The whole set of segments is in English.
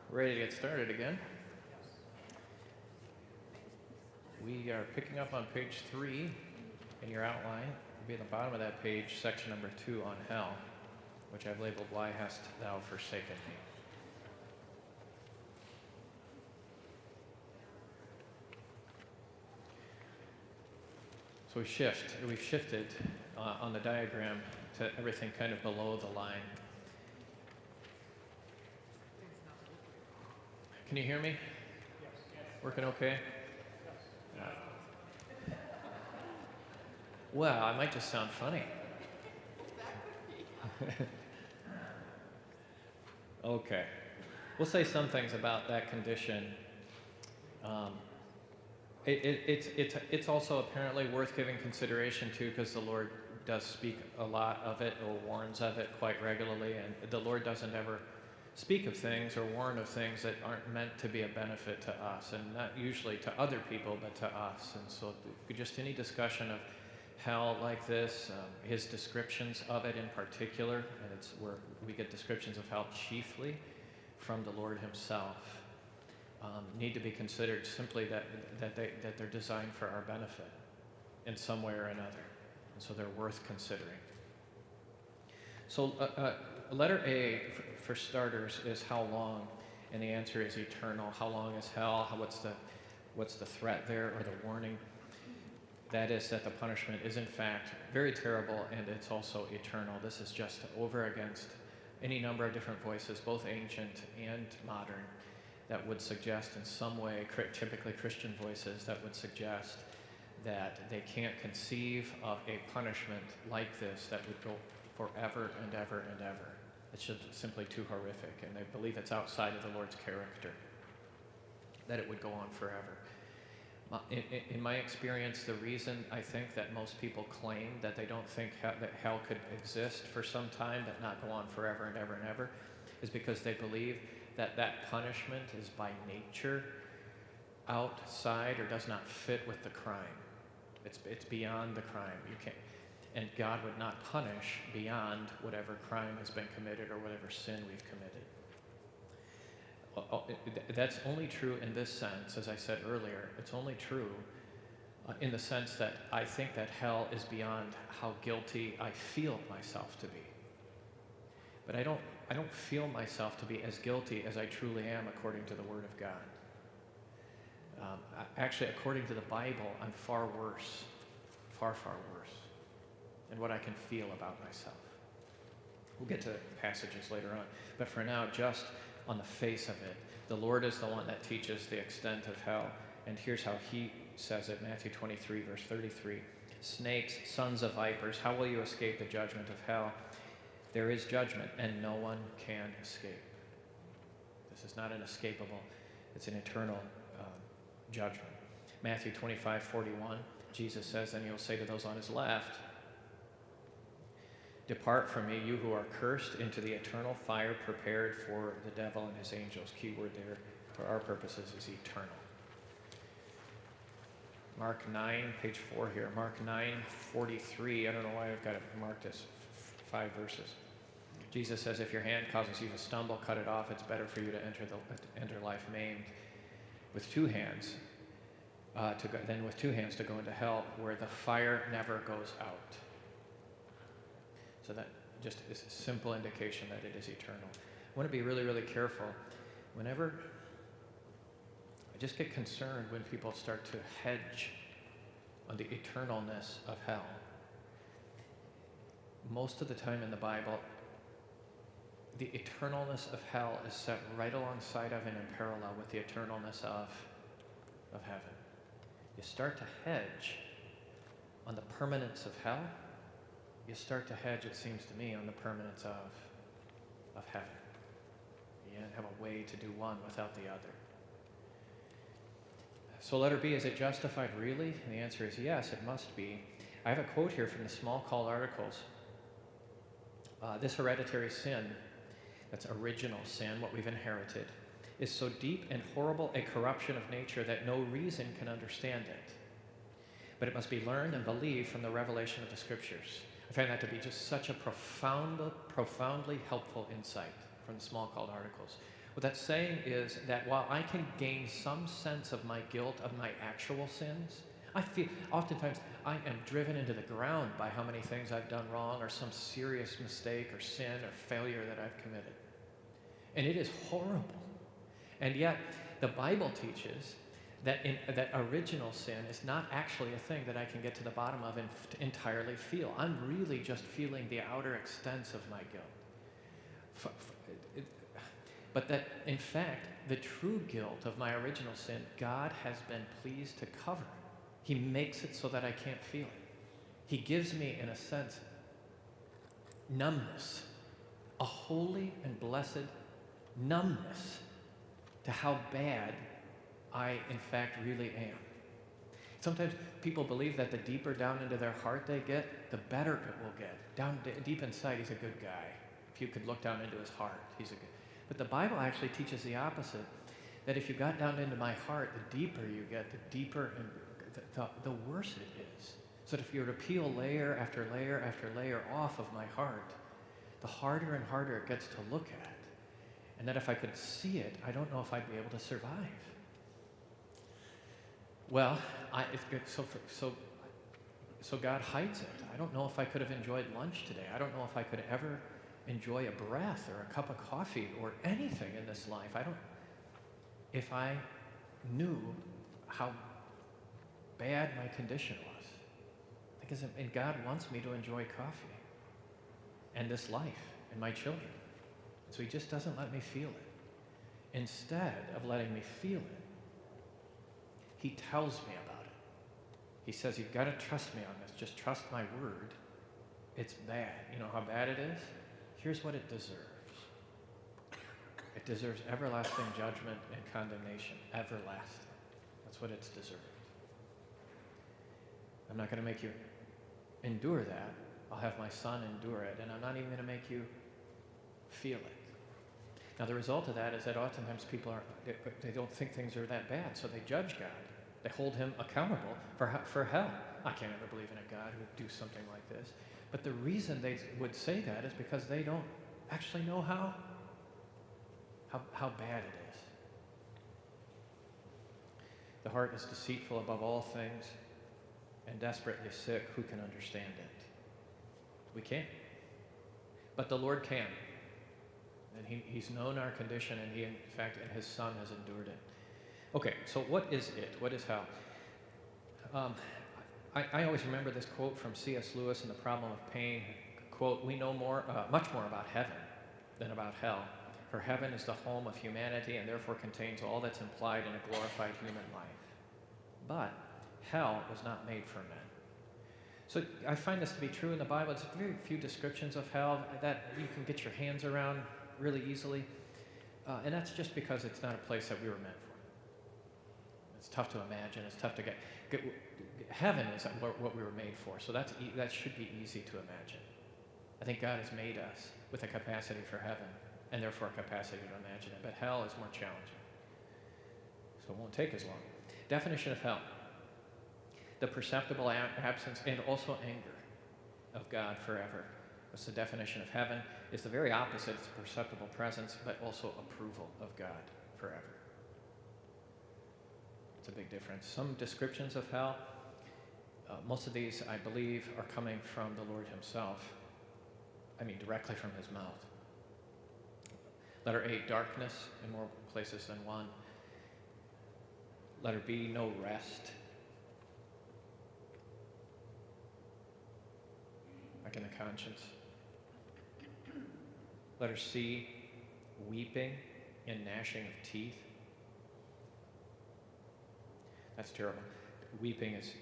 Ready to get started again. We are picking up on page 3 in your outline. It'll be at the bottom of that page, section number 2 on hell, which I've labeled, Why Hast Thou Forsaken Me? So we've shifted on the diagram to everything kind of below the line. Can you hear me? Yes. Working okay? Yes. Well, I might just sound funny. Okay. We'll say some things about that condition. It's also apparently worth giving consideration to, because the Lord does speak a lot of it or warns of it quite regularly, and the Lord doesn't ever speak of things or warn of things that aren't meant to be a benefit to us, and not usually to other people, but to us. And so just any discussion of hell like this, his descriptions of it in particular, and it's where we get descriptions of hell chiefly from the Lord himself, need to be considered simply that they're designed for our benefit in some way or another. And so they're worth considering. So letter A, for starters, is how long? And the answer is eternal. How long is hell? What's the threat there, or the warning? That is that the punishment is in fact very terrible, and it's also eternal. This is just over against any number of different voices, both ancient and modern, that would suggest in some way, typically Christian voices, that would suggest that they can't conceive of a punishment like this that would go forever and ever and ever. It's just simply too horrific, and they believe it's outside of the Lord's character, that it would go on forever. In my experience, the reason I think that most people claim that they don't think that hell could exist for some time, but not go on forever and ever and ever, is because they believe that punishment is by nature outside or does not fit with the crime. It's beyond the crime. You can't. And God would not punish beyond whatever crime has been committed or whatever sin we've committed. That's only true in this sense, as I said earlier. It's only true in the sense that I think that hell is beyond how guilty I feel myself to be. But I don't feel myself to be as guilty as I truly am according to the Word of God. Actually, according to the Bible, I'm far worse, far, far worse, and what I can feel about myself. We'll get to passages later on. But for now, just on the face of it, the Lord is the one that teaches the extent of hell. And here's how he says it, Matthew 23, verse 33. Snakes, sons of vipers, how will you escape the judgment of hell? There is judgment, and no one can escape. This is not an escapable, it's an eternal judgment. Matthew 25, 41, Jesus says, and he'll say to those on his left, Depart from me, you who are cursed, into the eternal fire prepared for the devil and his angels. Key word there for our purposes is eternal. Mark 9, page 4 here. Mark 9, 43. I don't know why I've got it marked as 5 verses. Jesus says, if your hand causes you to stumble, cut it off. It's better for you to enter life maimed with 2 hands, than with 2 hands to go into hell, where the fire never goes out. So that just is a simple indication that it is eternal. I want to be really, really careful. Whenever I just get concerned when people start to hedge on the eternalness of hell. Most of the time in the Bible, the eternalness of hell is set right alongside of and in parallel with the eternalness of heaven. You start to hedge on the permanence of hell, you start to hedge, it seems to me, on the permanence of heaven. You don't have a way to do one without the other. So letter B, is it justified really? And the answer is yes, it must be. I have a quote here from the Small Called Articles. This hereditary sin, that's original sin, what we've inherited, is so deep and horrible a corruption of nature that no reason can understand it. But it must be learned and believed from the revelation of the Scriptures. I find that to be just such a profoundly helpful insight from the Small Called Articles. What that's saying is that while I can gain some sense of my guilt, of my actual sins, I feel oftentimes I am driven into the ground by how many things I've done wrong or some serious mistake or sin or failure that I've committed. And it is horrible. And yet, the Bible teaches that that original sin is not actually a thing that I can get to the bottom of and entirely feel. I'm really just feeling the outer extents of my guilt. But that, in fact, the true guilt of my original sin, God has been pleased to cover. He makes it so that I can't feel it. He gives me, in a sense, numbness, a holy and blessed numbness to how bad I, in fact, really am. Sometimes people believe that the deeper down into their heart they get, the better it will get. Down deep inside, he's a good guy. If you could look down into his heart, he's a good. But the Bible actually teaches the opposite, that if you got down into my heart, the deeper you get, the deeper and the worse it is. So that if you were to peel layer after layer after layer off of my heart, the harder and harder it gets to look at. And that if I could see it, I don't know if I'd be able to survive. Well, so God hides it. I don't know if I could have enjoyed lunch today. I don't know if I could ever enjoy a breath or a cup of coffee or anything in this life. If I knew how bad my condition was. And God wants me to enjoy coffee and this life and my children. So he just doesn't let me feel it. Instead of letting me feel it, he tells me about it. He says, you've got to trust me on this. Just trust my word. It's bad. You know how bad it is? Here's what it deserves. It deserves everlasting judgment and condemnation. Everlasting. That's what it's deserved. I'm not going to make you endure that. I'll have my son endure it, and I'm not even going to make you feel it. Now, the result of that is that oftentimes people they don't think things are that bad, so they judge God. They hold him accountable for hell. I can't ever believe in a God who would do something like this. But the reason they would say that is because they don't actually know how bad it is. The heart is deceitful above all things and desperately sick. Who can understand it? We can't. But the Lord can. And he's known our condition, and he, in fact, and his son has endured it. Okay, so what is it? What is hell? I always remember this quote from C.S. Lewis in The Problem of Pain. Quote, we know much more about heaven than about hell, for heaven is the home of humanity and therefore contains all that's implied in a glorified human life. But hell was not made for men. So I find this to be true in the Bible. It's very few descriptions of hell that you can get your hands around really easily. And that's just because it's not a place that we were meant for. It's tough to imagine. It's tough to get heaven is what we were made for. So that should be easy to imagine. I think God has made us with a capacity for heaven and therefore a capacity to imagine it. But hell is more challenging. So it won't take as long. Definition of hell. The perceptible absence and also anger of God forever. What's the definition of heaven? It's the very opposite. It's a perceptible presence, but also approval of God forever. It's a big difference. Some descriptions of hell, most of these, I believe, are coming from the Lord himself. I mean, directly from his mouth. Letter A, darkness in more places than one. Letter B, no rest. Like in the conscience. Letter C, weeping and gnashing of teeth. That's terrible. Weeping is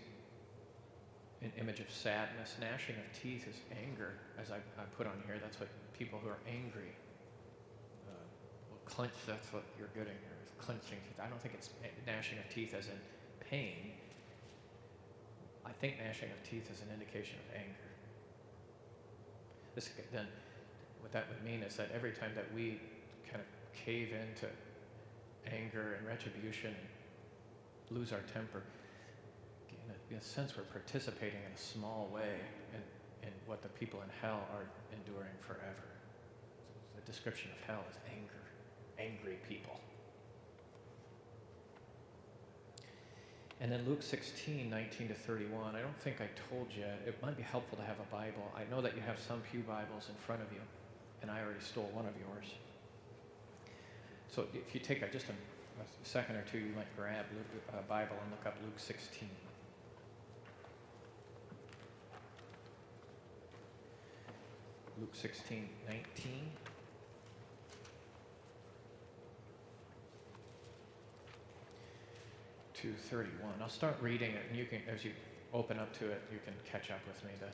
an image of sadness. Gnashing of teeth is anger, as I put on here. That's what people who are angry will clench. That's what you're getting here, is clenching teeth. I don't think it's gnashing of teeth as in pain. I think gnashing of teeth is an indication of anger. Then what that would mean is that every time that we kind of cave into anger and retribution and lose our temper, in a sense we're participating in a small way in what the people in hell are enduring forever. So the description of hell is anger. angry people. And then Luke 16, 19 to 31. I don't think I told you. It might be helpful to have a Bible. I know that you have some pew Bibles in front of you, and I already stole one of yours. So if you take just a second or two, you might grab a Bible and look up Luke 16. Luke 16, 19. To 31. I'll start reading it, and you can, as you open up to it, you can catch up with me. The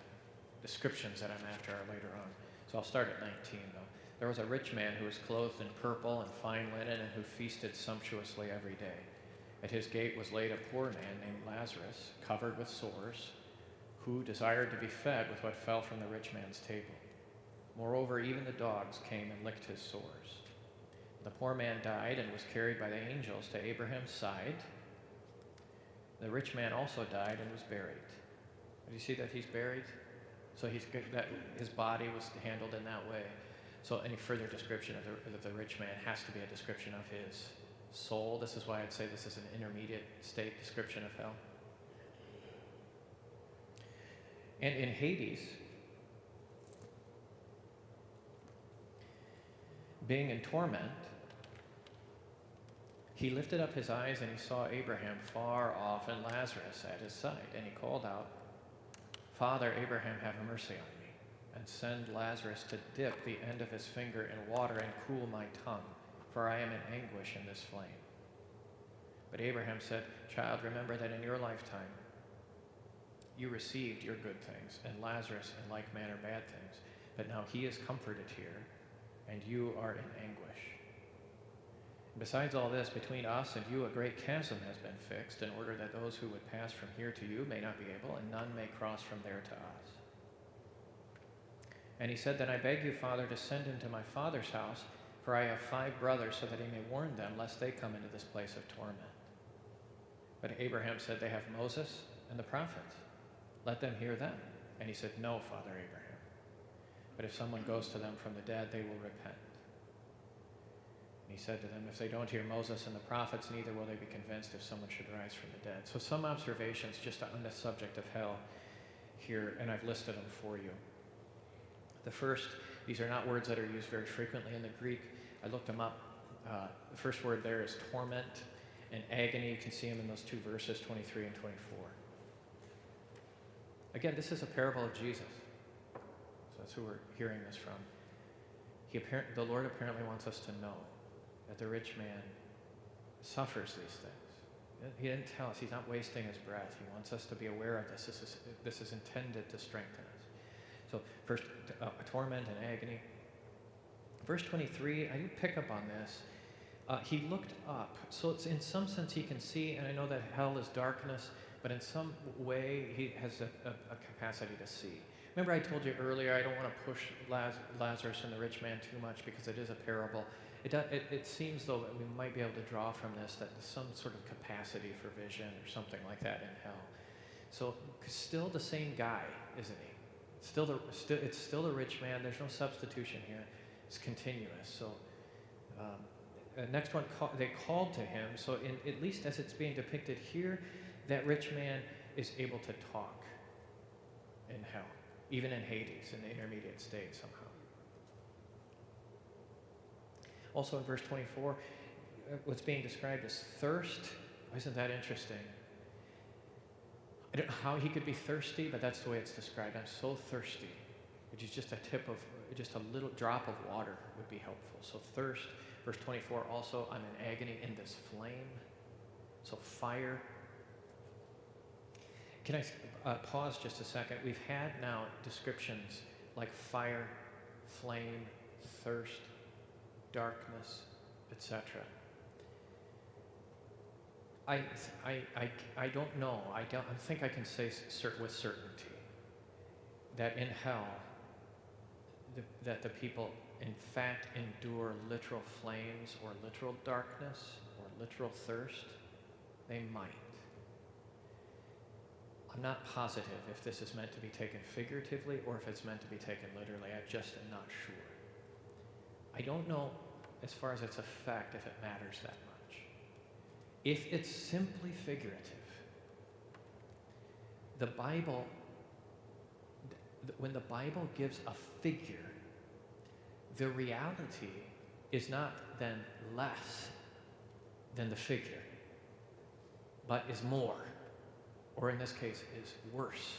descriptions that I'm after are later on. So I'll start at 19, though. There was a rich man who was clothed in purple and fine linen and who feasted sumptuously every day. At his gate was laid a poor man named Lazarus, covered with sores, who desired to be fed with what fell from the rich man's table. Moreover, even the dogs came and licked his sores. The poor man died and was carried by the angels to Abraham's side. The rich man also died and was buried. Do you see that he's buried? So that his body was handled in that way. So any further description of the rich man has to be a description of his soul. This is why I'd say this is an intermediate state description of hell. And in Hades, being in torment, he lifted up his eyes and he saw Abraham far off and Lazarus at his side. And he called out, "Father Abraham, have mercy on me, and send Lazarus to dip the end of his finger in water and cool my tongue, for I am in anguish in this flame." But Abraham said, "Child, remember that in your lifetime you received your good things, and Lazarus in like manner bad things. But now he is comforted here, and you are in anguish. Besides all this, between us and you a great chasm has been fixed, in order that those who would pass from here to you may not be able, and none may cross from there to us." And he said, "Then I beg you, Father, to send him to my father's house, for I have 5 brothers, so that he may warn them, lest they come into this place of torment." But Abraham said, "They have Moses and the prophets. Let them hear them." And he said, "No, Father Abraham. But if someone goes to them from the dead, they will repent." And he said to them, "If they don't hear Moses and the prophets, neither will they be convinced if someone should rise from the dead." So some observations just on the subject of hell here, and I've listed them for you. The first, these are not words that are used very frequently in the Greek. I looked them up. The first word there is torment and agony. You can see them in those 2 verses, 23 and 24. Again, this is a parable of Jesus. So that's who we're hearing this from. The Lord apparently wants us to know that the rich man suffers these things. He didn't tell us. He's not wasting his breath. He wants us to be aware of this. This is intended to strengthen us. So first, torment and agony. Verse 23, I didn't pick up on this. He looked up. So it's in some sense he can see, and I know that hell is darkness, but in some way he has a capacity to see. Remember I told you earlier, I don't want to push Lazarus and the rich man too much because it is a parable. It seems, though, that we might be able to draw from this that there's some sort of capacity for vision or something like that in hell. So still the same guy, isn't he? It's still the rich man. There's no substitution here. It's continuous. So next one, they called to him. So at least as it's being depicted here, that rich man is able to talk in hell, even in Hades, in the intermediate state somehow. Also in verse 24, what's being described as thirst. Isn't that interesting? I don't know how he could be thirsty, but that's the way it's described. I'm so thirsty, which is just a little drop of water would be helpful. So thirst. Verse 24 also, I'm in agony in this flame. So fire. Can I pause just a second? We've had now descriptions like fire, flame, thirst, darkness, etc. I don't know. I think I can say with certainty that in hell, that the people in fact endure literal flames or literal darkness or literal thirst. They might. I'm not positive if this is meant to be taken figuratively or if it's meant to be taken literally. I just am not sure. I don't know as far as its effect, if it matters that much. If it's simply figurative, the Bible, when the Bible gives a figure, the reality is not then less than the figure, but is more, or in this case, is worse.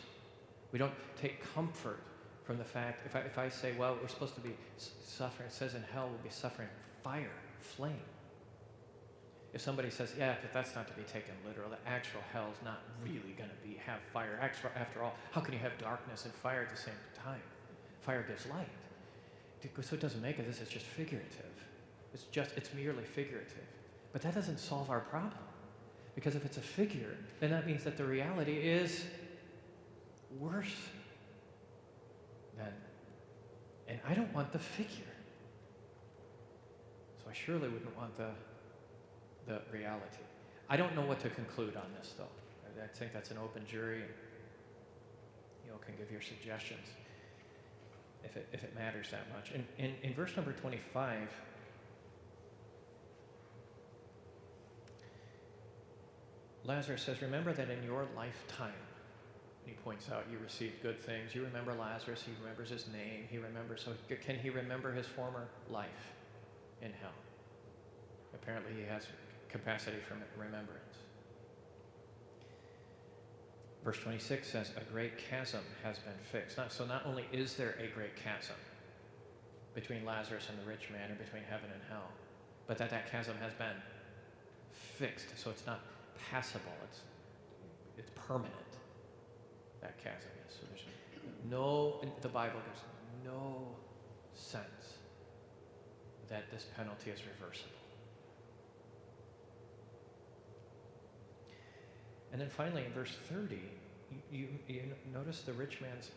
We don't take comfort from the fact, if I say, well, we're supposed to be suffering, it says in hell we'll be suffering fire, flame. If somebody says, yeah, but that's not to be taken literal, the actual hell is not really going to have fire. After all, how can you have darkness and fire at the same time? Fire gives light. So it doesn't make it, this is just figurative. It's merely figurative. But that doesn't solve our problem. Because if it's a figure, then that means that the reality is worse than, and I don't want the figure. So I surely wouldn't want the reality. I don't know what to conclude on this, though. I think that's an open jury, and you can give your suggestions if it matters that much. In verse number 25, Lazarus says, remember that in your lifetime, he points out, you received good things. You remember Lazarus, he remembers his name, he remembers, so can he remember his former life in hell? Apparently he has capacity for remembrance. Verse 26 says, a great chasm has been fixed. So not only is there a great chasm between Lazarus and the rich man, or between heaven and hell, but that chasm has been fixed. So it's not passable, it's permanent, that chasm is. So there's the Bible gives no sense that this penalty is reversible. And then finally, in verse 30, you notice the rich man's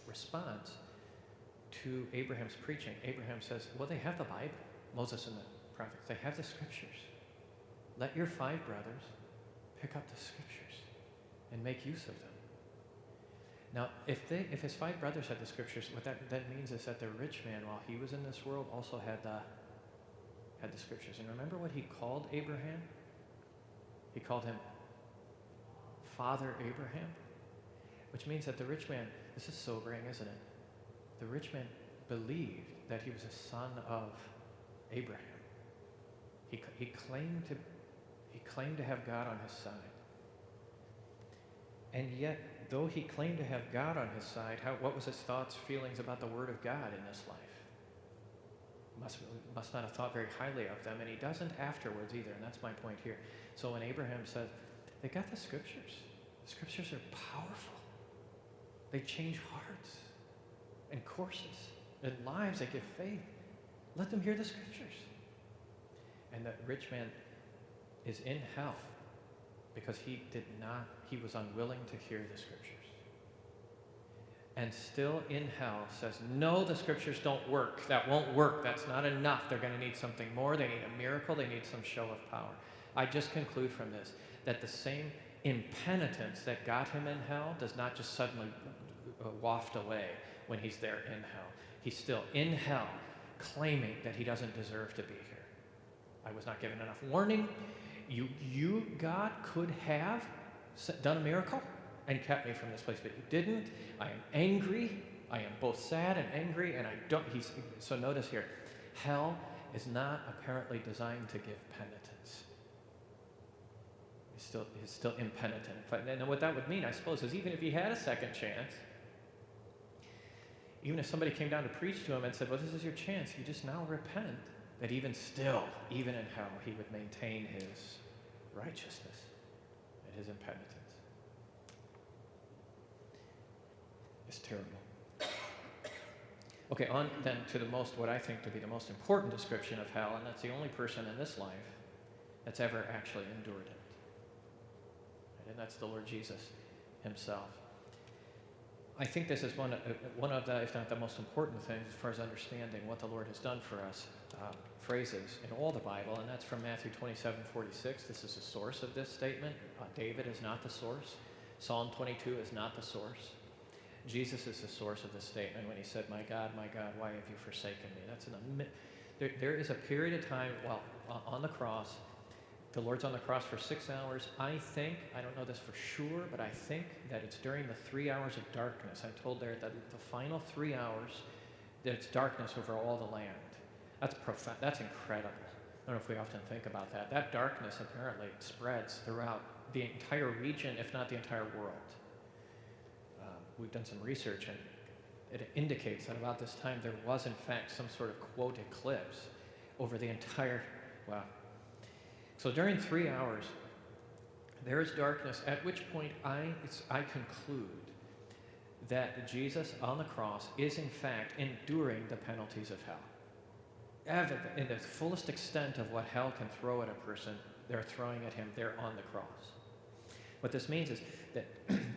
response to Abraham's preaching. Abraham says, well, they have the Bible, Moses and the prophets. They have the scriptures. Let your 5 brothers pick up the scriptures and make use of them. Now, if his 5 brothers had the scriptures, what that means is that the rich man, while he was in this world, also had the scriptures. And remember what he called Abraham? He called him Father Abraham, which means that the rich man, this is sobering, isn't it? The rich man believed that he was a son of Abraham. He claimed to have God on his side. And yet, though he claimed to have God on his side, what was his thoughts, feelings about the Word of God in this life? Must not have thought very highly of them, and he doesn't afterwards either, and that's my point here. So when Abraham said, they got the scriptures. The scriptures are powerful. They change hearts and courses and lives. They give faith. Let them hear the scriptures. And that rich man is in hell because he was unwilling to hear the scriptures. And still in hell says, no, the scriptures don't work. That won't work. That's not enough. They're going to need something more. They need a miracle. They need some show of power. I just conclude from this that the same impenitence that got him in hell does not just suddenly waft away when he's there in hell. He's still in hell, claiming that he doesn't deserve to be here. I was not given enough warning. You, God, could have done a miracle and kept me from this place, but you didn't. I am angry. I am both sad and angry, and I don't. So notice here, hell is not apparently designed to give penitence. He's still impenitent. And what that would mean, I suppose, is even if he had a second chance, even if somebody came down to preach to him and said, well, this is your chance, you just now repent, that even still, even in hell, he would maintain his righteousness and his impenitence. It's terrible. Okay, on then to what I think to be the most important description of hell, and that's the only person in this life that's ever actually endured it. And that's the Lord Jesus himself. I think this is one of the, if not the most important things as far as understanding what the Lord has done for us, phrases in all the Bible, and that's from Matthew 27:46. This is the source of this statement. David is not the source. Psalm 22 is not the source. Jesus is the source of this statement when he said, my God, why have you forsaken me? There is a period of time, well, on the cross, the Lord's on the cross for 6 hours. I don't know this for sure, but I think that it's during the 3 hours of darkness. I'm told there that the final 3 hours, that it's darkness over all the land. That's profound. That's incredible. I don't know if we often think about that. That darkness apparently spreads throughout the entire region, if not the entire world. We've done some research, and it indicates that about this time there was, in fact, some sort of quote eclipse over the entire, wow. So during 3 hours, there is darkness, at which point I conclude that Jesus on the cross is, in fact, enduring the penalties of hell. In the fullest extent of what hell can throw at a person, they're throwing at him there on the cross. What this means is that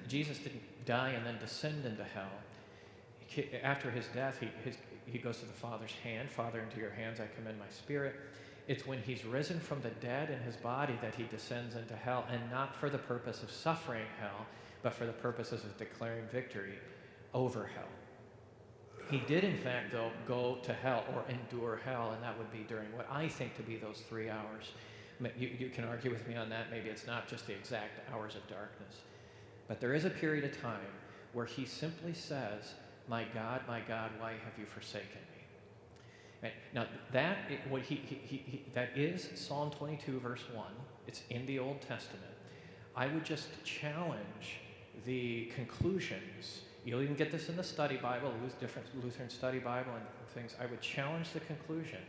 Jesus didn't die and then descend into hell. After his death, he goes to the Father's hand. Father, into your hands I commend my spirit. It's when he's risen from the dead in his body that he descends into hell, and not for the purpose of suffering hell, but for the purposes of declaring victory over hell. He did, in fact, though, go to hell or endure hell, and that would be during what I think to be those 3 hours. You can argue with me on that. Maybe it's not just the exact hours of darkness. But there is a period of time where he simply says, my God, why have you forsaken me? Right? Now, that is Psalm 22, verse 1. It's in the Old Testament. I would just challenge the conclusions. You'll even get this in the study Bible, different Lutheran study Bible and things. I would challenge the conclusion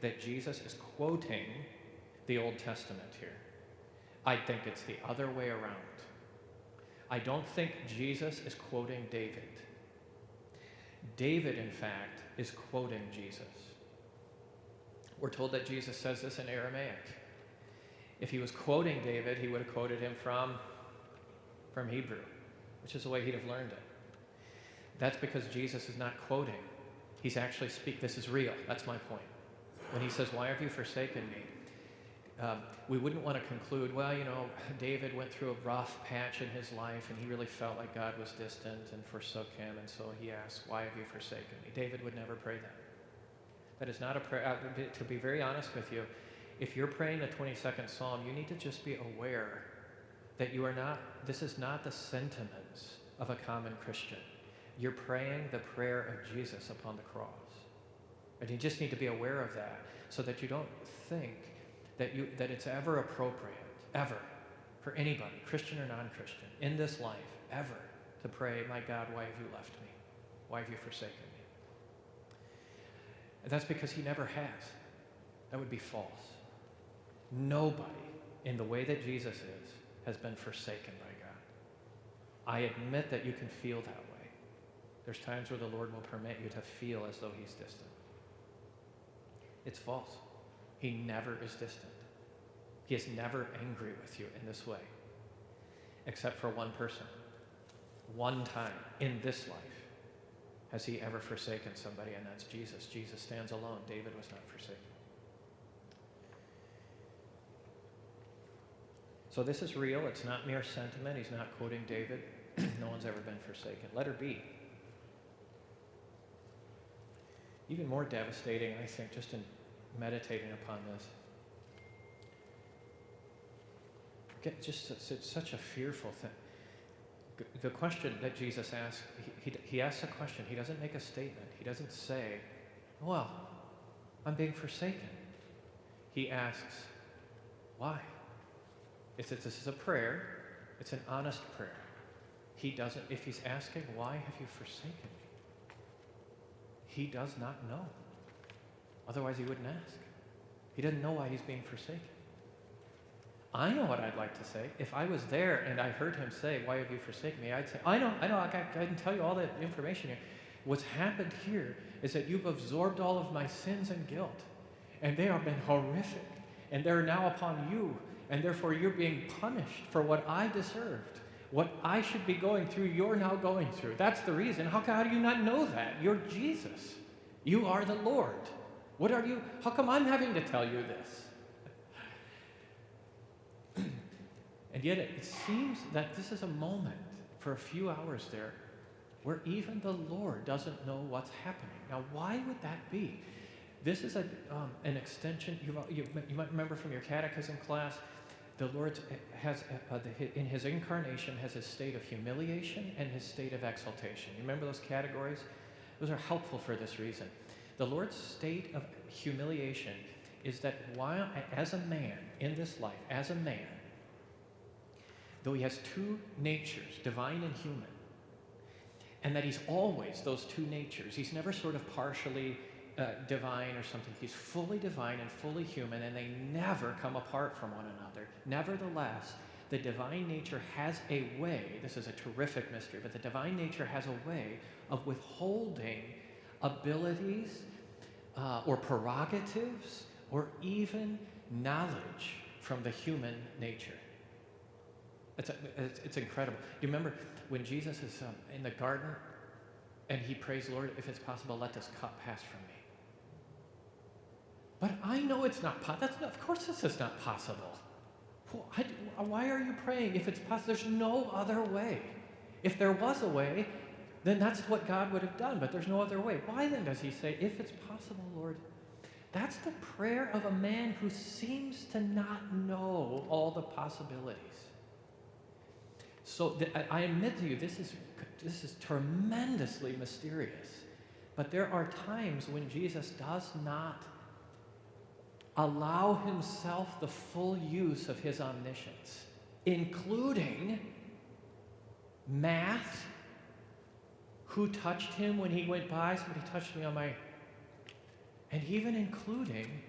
that Jesus is quoting the Old Testament here. I think it's the other way around. I don't think Jesus is quoting David. David, in fact, is quoting Jesus. We're told that Jesus says this in Aramaic. If he was quoting David, he would have quoted him from Hebrew, which is the way he'd have learned it. That's because Jesus is not quoting. He's actually speaking. This is real. That's my point. When he says, why have you forsaken me? We wouldn't want to conclude, well, David went through a rough patch in his life and he really felt like God was distant and forsook him, and so he asked, why have you forsaken me? David would never pray that. That is not a prayer. To be very honest with you, if you're praying the 22nd Psalm, you need to just be aware that this is not the sentiments of a common Christian. You're praying the prayer of Jesus upon the cross. And you just need to be aware of that so that you don't think that it's ever appropriate, ever, for anybody, Christian or non-Christian, in this life, ever, to pray, my God, why have you left me? Why have you forsaken me? And that's because he never has. That would be false. Nobody, in the way that Jesus is, has been forsaken by God. I admit that you can feel that way. There's times where the Lord will permit you to feel as though he's distant. It's false. He never is distant. He is never angry with you in this way, except for one person. One time in this life has he ever forsaken somebody, and that's Jesus. Jesus stands alone. David was not forsaken. So this is real. It's not mere sentiment. He's not quoting David. No one's ever been forsaken. Letter B. Even more devastating, I think, just in meditating upon this. It's such a fearful thing. The question that Jesus asks, he asks a question. He doesn't make a statement. He doesn't say, well, I'm being forsaken. He asks, why? This is a prayer. It's an honest prayer. If he's asking, why have you forsaken me? He does not know. Otherwise, he wouldn't ask. He doesn't know why he's being forsaken. I know what I'd like to say. If I was there and I heard him say, why have you forsaken me? I'd say, I know, I can tell you all that information here. What's happened here is that you've absorbed all of my sins and guilt, and they have been horrific, and they're now upon you, and therefore you're being punished for what I deserved. What I should be going through, you're now going through. That's the reason. How do you not know that? You're Jesus. You are the Lord. How come I'm having to tell you this? And yet it seems that this is a moment for a few hours there where even the Lord doesn't know what's happening. Now, why would that be? This is an extension. You might remember from your catechism class, the Lord has, in his incarnation, has his state of humiliation and his state of exaltation. You remember those categories? Those are helpful for this reason. The Lord's state of humiliation is that while, as a man, in this life, as a man, though he has two natures, divine and human, and that he's always those two natures, he's never sort of partially divine or something. He's fully divine and fully human, and they never come apart from one another. Nevertheless, the divine nature has a way, this is a terrific mystery, but the divine nature has a way of withholding abilities or prerogatives or even knowledge from the human nature. It's incredible. Do you remember when Jesus is in the garden and he prays, Lord, if it's possible, let this cup pass from me. But I know it's not possible. Of course this is not possible. Why are you praying if it's possible? There's no other way. If there was a way, then that's what God would have done, but there's no other way. Why then does he say, if it's possible, Lord? That's the prayer of a man who seems to not know all the possibilities. So I admit to you, this is tremendously mysterious. But there are times when Jesus does not allow himself the full use of his omniscience, including math. Who touched him when he went by? Somebody touched me on my... And even including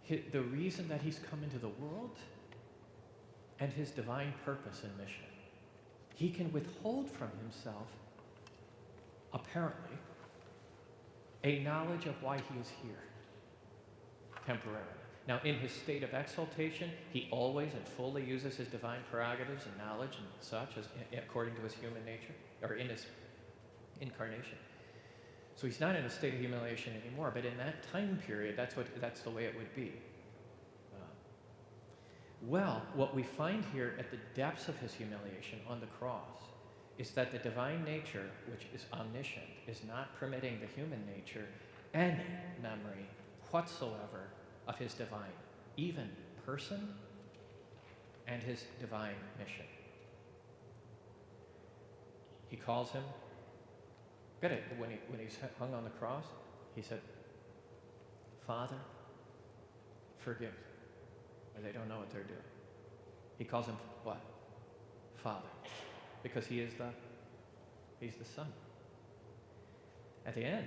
the reason that he's come into the world and his divine purpose and mission. He can withhold from himself, apparently, a knowledge of why he is here, temporarily. Now, in his state of exaltation, he always and fully uses his divine prerogatives and knowledge and such, as according to his human nature, or in his incarnation. So he's not in a state of humiliation anymore, but in that time period, that's the way it would be. Well, what we find here at the depths of his humiliation on the cross is that the divine nature, which is omniscient, is not permitting the human nature any memory whatsoever of his divine, even person, and his divine mission. He calls him, when he's hung on the cross, he said, Father, forgive, or they don't know what they're doing. He calls him what? Father, because he's the Son. At the end,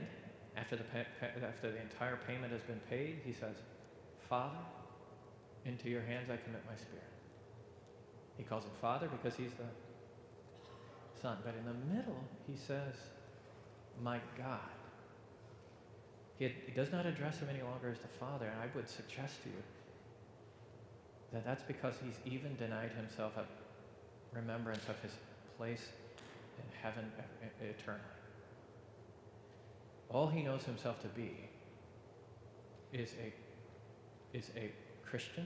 after the entire payment has been paid, he says, Father, into your hands I commit my spirit. He calls him Father because he's the Son. But in the middle, he says, my God. He does not address him any longer as the Father, and I would suggest to you that that's because he's even denied himself a remembrance of his place in heaven eternally. All he knows himself to be is a Christian.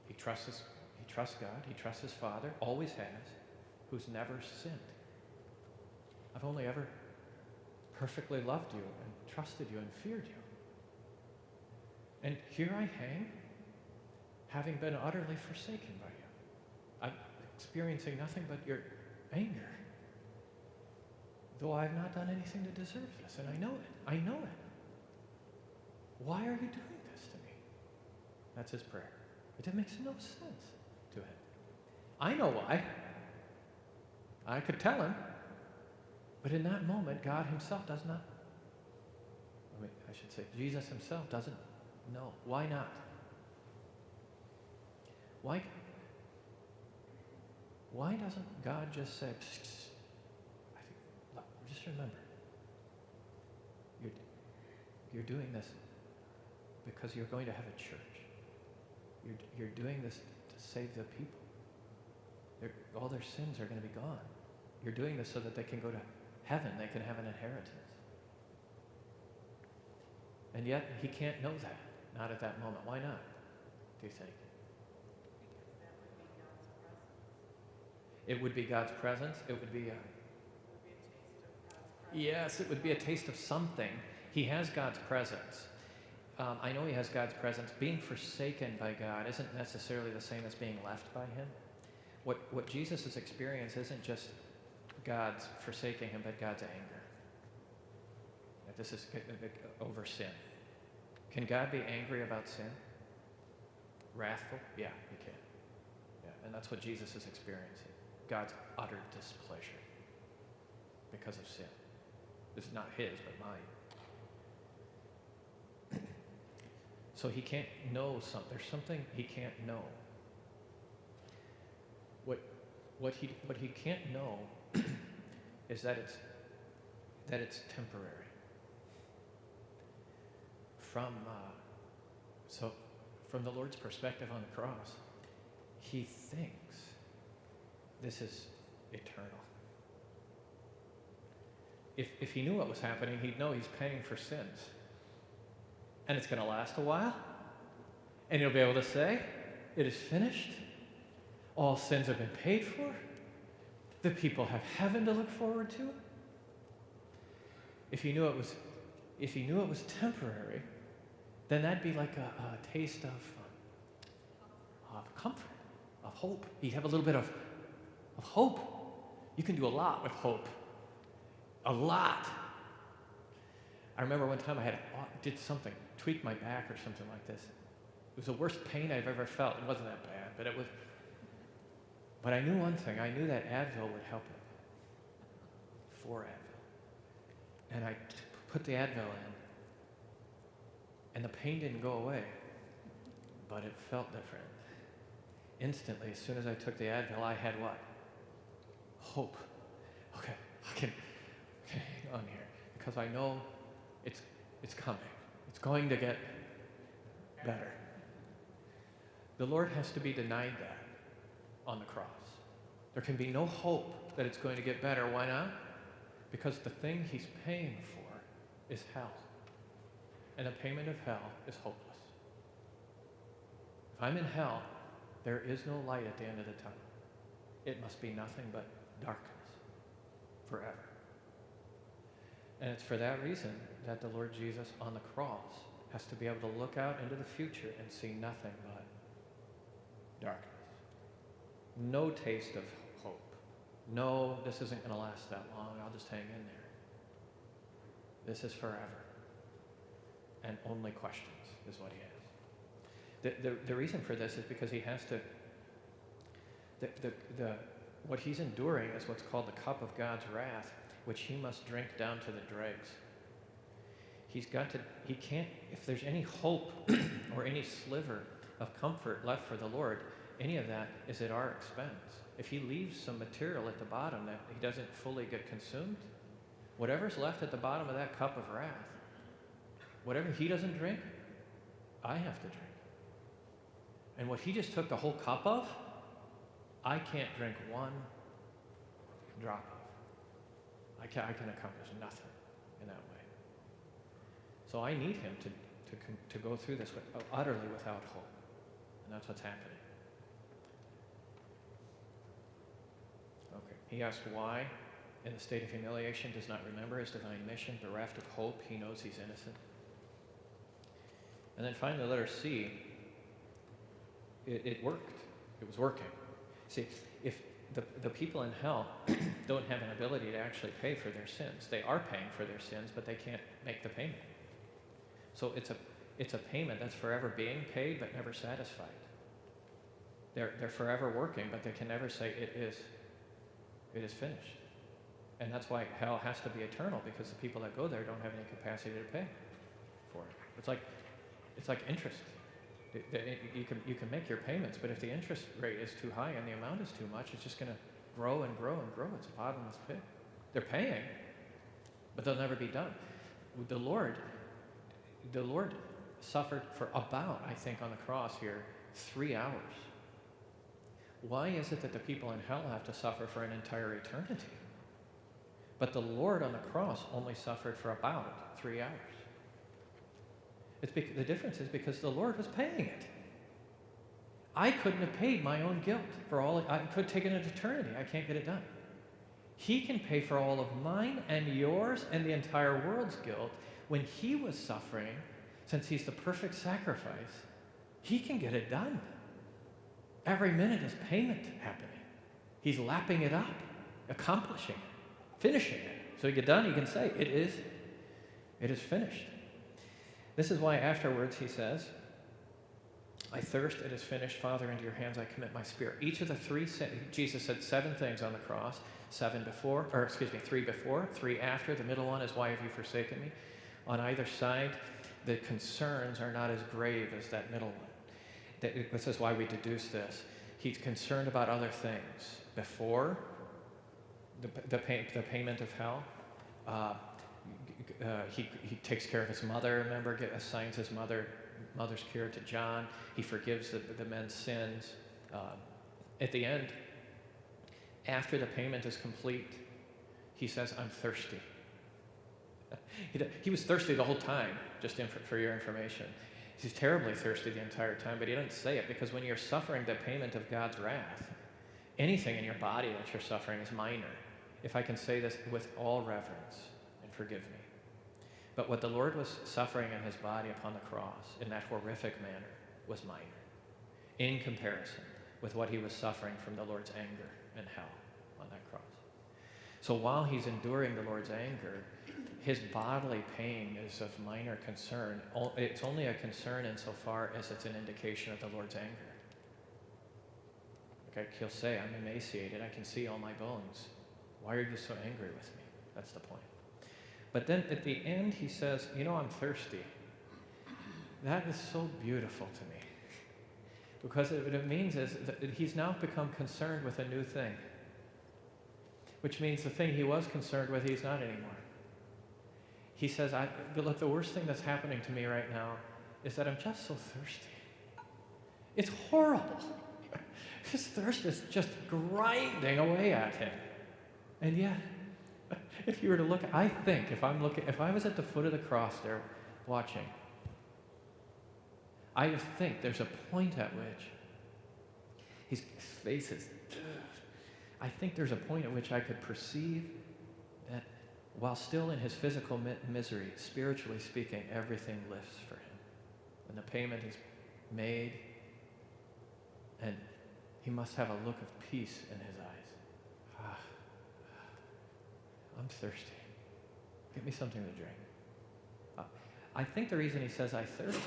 He trusts God, he trusts his Father, always has, who's never sinned. I've only ever perfectly loved you and trusted you and feared you. And here I hang, having been utterly forsaken by you. I'm experiencing nothing but your anger, though I have not done anything to deserve this, and I know it. I know it. Why are you doing this to me? That's his prayer. It makes no sense to him. I know why. I could tell him. But in that moment, God himself does not, I should say, Jesus himself doesn't know. Why not? Why doesn't God just say, look, just remember, you're doing this because you're going to have a church. You're doing this to save the people. All their sins are going to be gone. You're doing this so that they can go to heaven, they can have an inheritance. And yet, he can't know that, not at that moment. Why not, do you think? It would be God's presence. It would be a taste of God's presence. Yes, it would be a taste of something. He has God's presence. I know he has God's presence. Being forsaken by God isn't necessarily the same as being left by him. What Jesus' experience isn't just God's forsaking him, but God's anger. This is over sin. Can God be angry about sin? Wrathful? Yeah, he can. Yeah, and that's what Jesus is experiencing. God's utter displeasure because of sin. This is not his, but mine. So he can't know something. There's something he can't know. What he can't know is that it's temporary. From the Lord's perspective on the cross, he thinks this is eternal. If he knew what was happening, he'd know he's paying for sins. And it's going to last a while. And he'll be able to say, it is finished. All sins have been paid for. The people have heaven to look forward to. If he knew it was temporary, then that'd be like a taste of comfort, of hope. He'd have a little bit of hope. You can do a lot with hope. A lot. I remember one time I did something, tweaked my back or something like this. It was the worst pain I've ever felt. It wasn't that bad, but it was. But I knew one thing. I knew that Advil would help it. 4 Advil. And I put the Advil in, and the pain didn't go away, but it felt different. Instantly, as soon as I took the Advil, I had what? Hope. Okay, I can hang on here, because I know it's coming. It's going to get better. The Lord has to be denied that on the cross. There can be no hope that it's going to get better. Why not? Because the thing he's paying for is hell. And the payment of hell is hopeless. If I'm in hell, there is no light at the end of the tunnel. It must be nothing but darkness forever. And it's for that reason that the Lord Jesus on the cross has to be able to look out into the future and see nothing but darkness. No taste of hope. No, this isn't going to last that long. I'll just hang in there. This is forever. And only questions is what he has. The reason for this is because he has to, what he's enduring is what's called the cup of God's wrath, which he must drink down to the dregs. He can't, if there's any hope or any sliver of comfort left for the Lord, any of that is at our expense. If he leaves some material at the bottom that he doesn't fully get consumed, whatever's left at the bottom of that cup of wrath, whatever he doesn't drink, I have to drink. And what he just took the whole cup of, I can't drink one drop of. I can accomplish nothing in that way. So I need him to go through this utterly without hope. And that's what's happening. Okay. He asked why, in the state of humiliation, does not remember his divine mission, bereft of hope, he knows he's innocent. And then finally, letter C, it worked. It was working. See, if the people in hell don't have an ability to actually pay for their sins, they are paying for their sins, but they can't make the payment. So it's a payment that's forever being paid but never satisfied. They're forever working, but they can never say it is finished. And that's why hell has to be eternal, because the people that go there don't have any capacity to pay for it. It's like interest. You can make your payments, but if the interest rate is too high and the amount is too much, it's just going to grow and grow and grow. It's a bottomless pit. They're paying, but they'll never be done. The Lord suffered for about, I think, on the cross here, 3 hours. Why is it that the people in hell have to suffer for an entire eternity? But the Lord on the cross only suffered for about 3 hours. The difference is because the Lord was paying it. I couldn't have paid my own guilt for all. I could have taken it to eternity. I can't get it done. He can pay for all of mine and yours and the entire world's guilt when he was suffering, since he's the perfect sacrifice, he can get it done. Every minute is payment happening. He's lapping it up, accomplishing it, finishing it. So you get done, you can say, it is finished. This is why afterwards he says, I thirst, it is finished. Father, into your hands I commit my spirit. Each of the three, Jesus said 7 things on the cross, 3 before, 3 after. The middle one is, why have you forsaken me? On either side, the concerns are not as grave as that middle one. This is why we deduce this. He's concerned about other things. Before, the payment of hell. He takes care of his mother, remember, assigns his mother's care to John. He forgives the men's sins. At the end, after the payment is complete, he says, I'm thirsty. He was thirsty the whole time, just for your information. He's terribly thirsty the entire time, but he doesn't say it, because when you're suffering the payment of God's wrath, anything in your body that you're suffering is minor. If I can say this with all reverence, and forgive me. But what the Lord was suffering in his body upon the cross, in that horrific manner, was minor, in comparison with what he was suffering from the Lord's anger and hell on that cross. So while he's enduring the Lord's anger, his bodily pain is of minor concern. It's only a concern insofar as it's an indication of the Lord's anger. Okay, he'll say, I'm emaciated, I can see all my bones. Why are you so angry with me? That's the point. But then at the end he says, I'm thirsty. That is so beautiful to me. Because what it means is that he's now become concerned with a new thing. Which means the thing he was concerned with, he's not anymore. He says, look, the worst thing that's happening to me right now is that I'm just so thirsty. It's horrible. His thirst is just grinding away at him. And yet, if you were to look, I think, if I was at the foot of the cross there watching, I think there's a point at which his face is, I think there's a point at which I could perceive that while still in his physical misery, spiritually speaking, everything lifts for him. And the payment is made, and he must have a look of peace in his eyes. I'm thirsty. Get me something to drink. I think the reason he says I thirst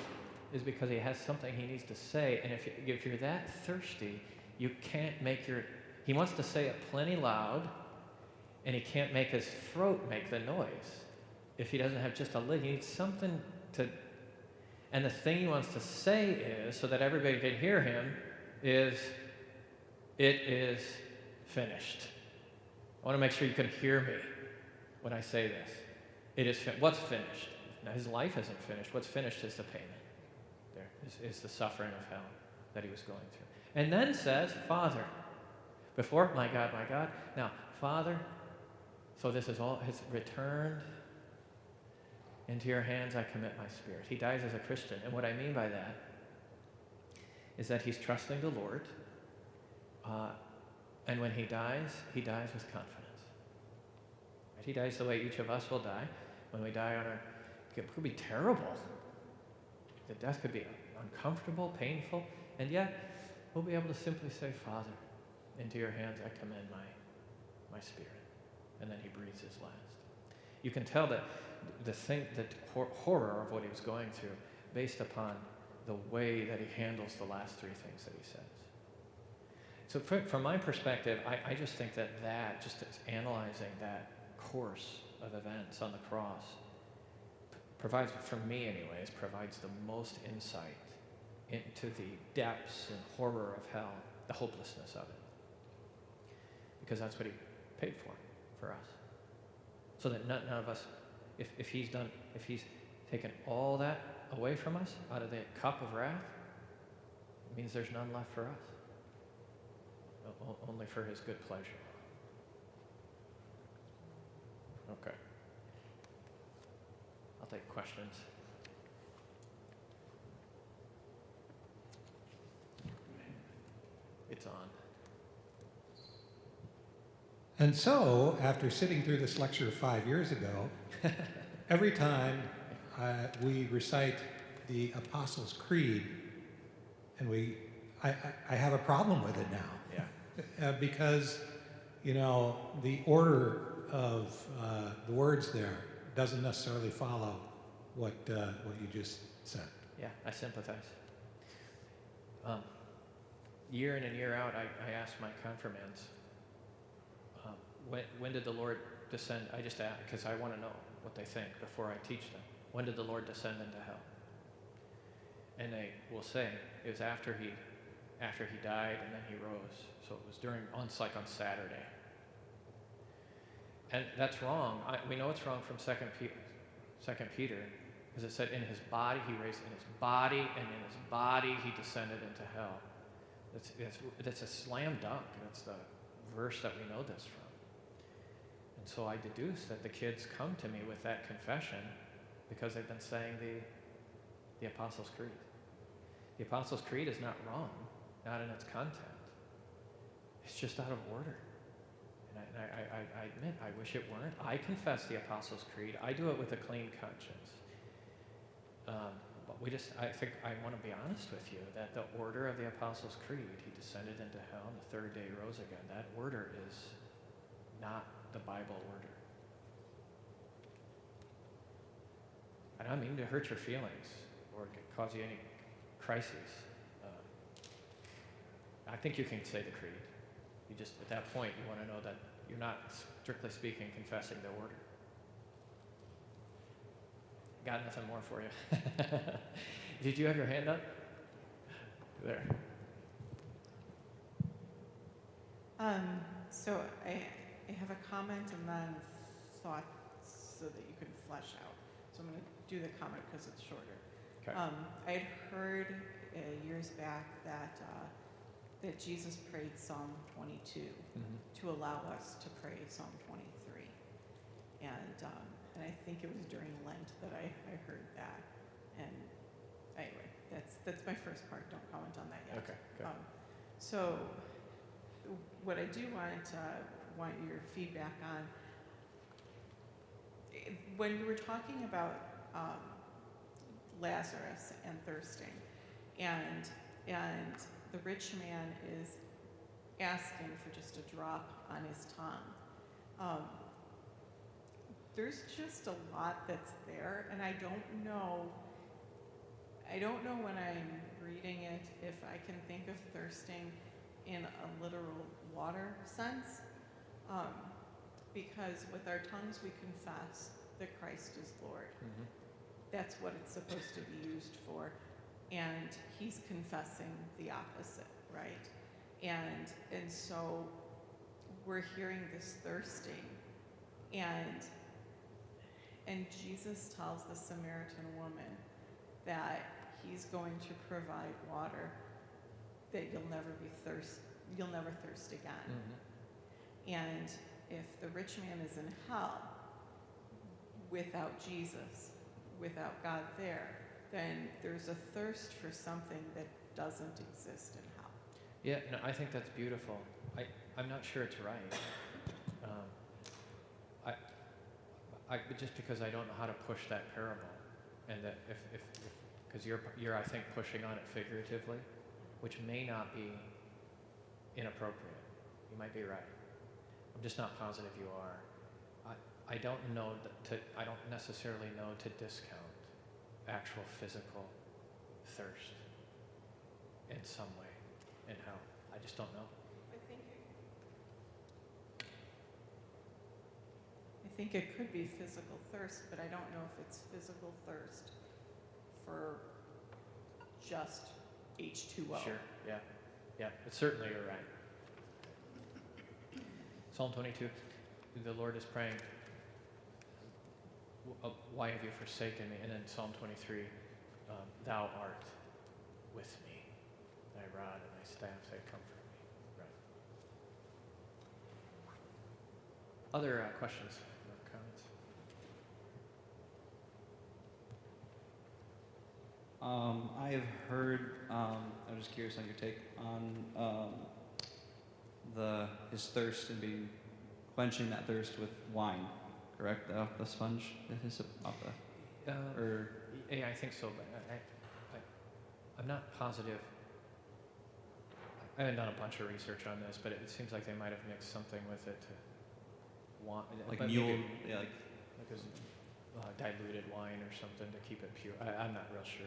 is because he has something he needs to say, and if you're that thirsty, you can't make he wants to say it plenty loud, and he can't make his throat make the noise. If he doesn't have just a lid, he needs something to, and the thing he wants to say is, so that everybody can hear him, is, it is finished. I want to make sure you can hear me when I say this. It is what's finished? Now, his life isn't finished. What's finished is the payment. There is the suffering of hell that he was going through. And then says, Father. Before, my God, now, Father, so this is all, his returned. Into your hands I commit my spirit. He dies as a Christian. And what I mean by that is that he's trusting the Lord. And when he dies with confidence. He dies the way each of us will die. When we die it could be terrible. The death could be uncomfortable, painful, and yet we'll be able to simply say, Father, into your hands I commend my spirit. And then he breathes his last. You can tell that the horror of what he was going through based upon the way that he handles the last 3 things that he says. So from my perspective, I just think that just as analyzing that course of events on the cross provides, for me anyways, provides the most insight into the depths and horror of hell, the hopelessness of it. Because that's what he paid for us. So that none of us, if he's taken all that away from us out of the cup of wrath, it means there's none left for us. Only for his good pleasure. Okay. I'll take questions. It's on. And so, after sitting through this lecture 5 years ago, every time we recite the Apostles' Creed, and I have a problem with it now. Yeah. Because, the order of the words there doesn't necessarily follow what you just said. Yeah, I sympathize. Year in and year out, I ask my confirmands, when did the Lord descend? I just ask, because I want to know what they think before I teach them. When did the Lord descend into hell? And they will say it was after he died and then he rose. So it was on Saturday. And that's wrong. We know it's wrong from 2 Peter, because it said in his body he raised, in his body, and in his body he descended into hell. That's a slam dunk. That's the verse that we know this from. And so I deduce that the kids come to me with that confession because they've been saying the Apostles' Creed. The Apostles' Creed is not wrong, not in its content. It's just out of order. And I admit, I wish it weren't. I confess the Apostles' Creed. I do it with a clean conscience. But I think I want to be honest with you that the order of the Apostles' Creed, he descended into hell, and the third day rose again, that order is not the Bible order. I don't mean to hurt your feelings or cause you any crises. I think you can say the creed. You just, at that point, you want to know that you're not, strictly speaking, confessing the order. Got nothing more for you. Did you have your hand up? There. So I have a comment and then thought so that you can flesh out. So I'm going to do the comment because it's shorter. Okay. I had heard years back that Jesus prayed Psalm 22 to allow us to pray Psalm 23. And I think it was during Lent that I heard that. And anyway, that's my first part. Don't comment on that yet. Okay. So what I do want your feedback on, when you were talking about Lazarus and thirsting, and the rich man is asking for just a drop on his tongue. There's just a lot that's there, and I don't know when I'm reading it if I can think of thirsting in a literal water sense, because with our tongues we confess that Christ is Lord. Mm-hmm. That's what it's supposed to be used for, and he's confessing the opposite, right? And so we're hearing this thirsting, and Jesus tells the Samaritan woman that he's going to provide water that you'll never thirst again. Mm-hmm. And if the rich man is in hell without Jesus, without God there, then there's a thirst for something that doesn't exist in hell. Yeah, no, I think that's beautiful. I'm not sure it's right. Just because I don't know how to push that parable, and that because you're I think pushing on it figuratively, which may not be inappropriate. You might be right. I'm just not positive you are. I don't know I don't necessarily know to discount actual physical thirst in some way in hell. I just don't know. I think it could be physical thirst, but I don't know if it's physical thirst for just H2O. Sure, yeah, but certainly you're right. Psalm 22, the Lord is praying, why have you forsaken me? And then Psalm 23, thou art with me. Thy rod and thy staff, they comfort me. Right. Other questions or comments? I have heard, I'm just curious on your take on his thirst and quenching that thirst with wine, correct? The sponge, the hyssop, Or Yeah, I think so, but I'm not positive. I haven't done a bunch of research on this, but it seems like they might have mixed something with it to like but mule, maybe, yeah, like diluted wine or something to keep it pure. I'm not real sure.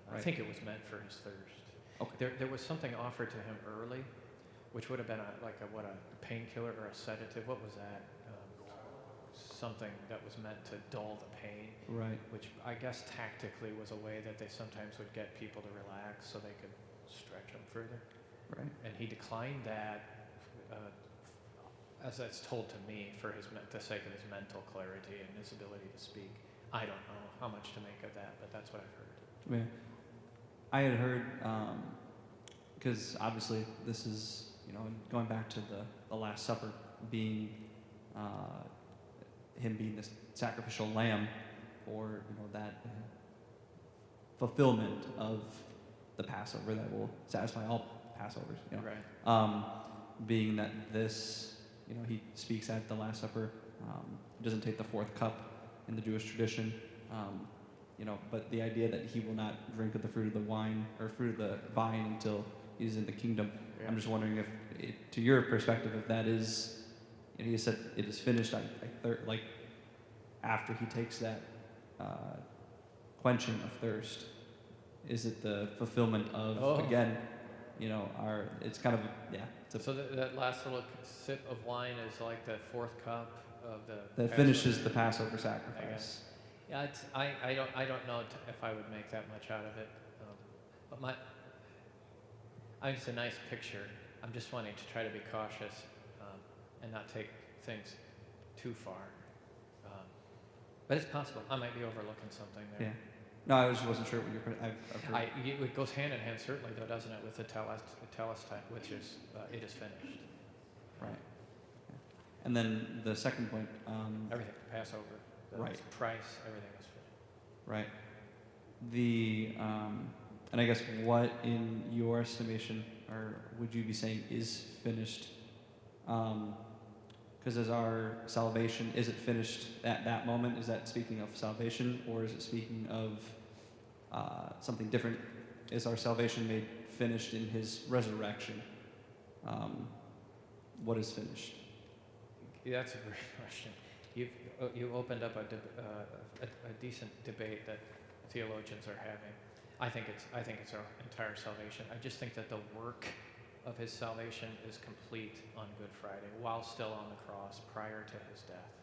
I Right. think it was meant for his thirst. Okay. There was something offered to him early, which would have been a painkiller or a sedative. What was that? Something that was meant to dull the pain, right. which I guess tactically was a way that they sometimes would get people to relax so they could stretch them further. Right. And he declined that, as that's told to me, for the sake of his mental clarity and his ability to speak. I don't know how much to make of that, but that's what I've heard. Yeah. I had heard, because obviously this is, going back to the Last Supper being, him being this sacrificial lamb, or that fulfillment of the Passover that will satisfy all Passovers. Right. Being that this, he speaks at the Last Supper, doesn't take the fourth cup in the Jewish tradition, but the idea that he will not drink of the fruit of the wine or fruit of the vine until he's in the kingdom. Yeah. I'm just wondering if, to your perspective, if that is, he said it is finished. Like after he takes that quenching of thirst, is it the fulfillment of again? It's kind of So that last little sip of wine is like the fourth cup of the. that Passover. Finishes the Passover sacrifice. Yeah, I don't know if I would make that much out of it, but it's a nice picture. I'm just wanting to try to be cautious and not take things too far. But it's possible. I might be overlooking something there. Yeah. No, I just wasn't sure what I've heard. It goes hand in hand, certainly, though, doesn't it, with the telestai, which is it is finished. Right. Yeah. And then the second point. Everything, Passover, the right. price, everything is finished. Right. And I guess what, in your estimation, or would you be saying is finished? Because as our salvation, is it finished at that moment? Is that speaking of salvation, or is it speaking of something different? Is our salvation made finished in his resurrection? What is finished? Yeah, that's a great question. You opened up a decent debate that theologians are having. I think it's our entire salvation. I just think that the work of his salvation is complete on Good Friday, while still on the cross, prior to his death.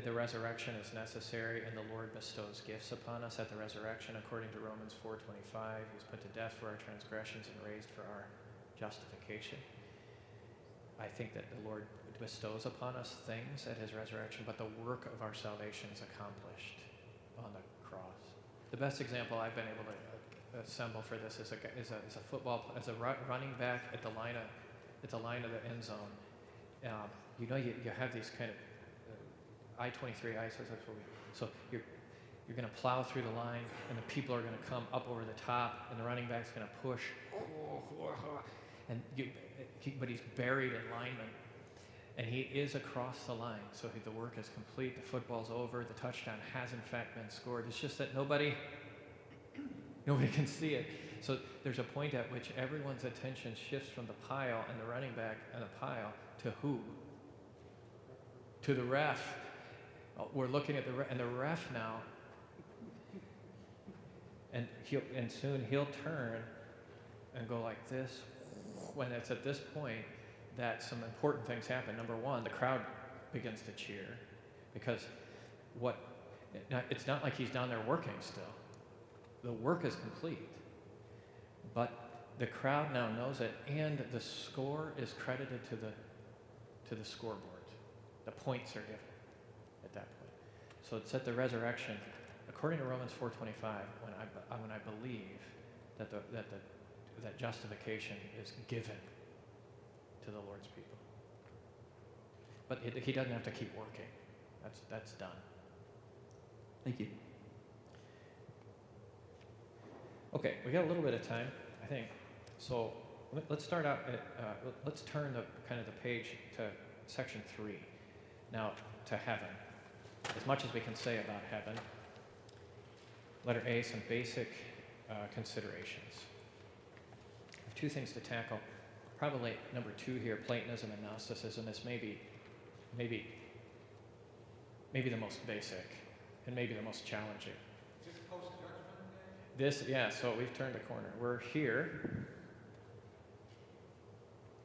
The resurrection is necessary, and the Lord bestows gifts upon us at the resurrection, according to Romans 4:25. He was put to death for our transgressions and raised for our justification. I think that the Lord bestows upon us things at his resurrection, but the work of our salvation is accomplished on the cross. The best example I've been able to assemble for this is a running back at the line of the end zone. You have these kind of I-23 ISOs. So you're going to plow through the line, and the people are going to come up over the top, and the running back's going to push, but he's buried in linemen. And he is across the line, so the work is complete. The football's over. The touchdown has in fact been scored. It's just that nobody can see it. So there's a point at which everyone's attention shifts from the pile and the running back and the pile to who? To the ref. We're looking at the ref now, and soon he'll turn and go like this. When it's at this point that some important things happen. Number one, the crowd begins to cheer, because it's not like he's down there working still. The work is complete, but the crowd now knows it, and the score is credited to the scoreboard. The points are given at that point. So it's at the resurrection, according to Romans 4:25, when I believe that justification is given to the Lord's people. But he doesn't have to keep working. That's done. Thank you. Okay, we got a little bit of time, I think. So let's start out let's turn the page to section 3. Now, to heaven. as much as we can say about heaven. Letter A, some basic considerations. I have two things to tackle. Probably number 2 here, Platonism and Gnosticism, is maybe the most basic and maybe the most challenging. Is this post-judgment day? Yeah, so we've turned the corner. We're here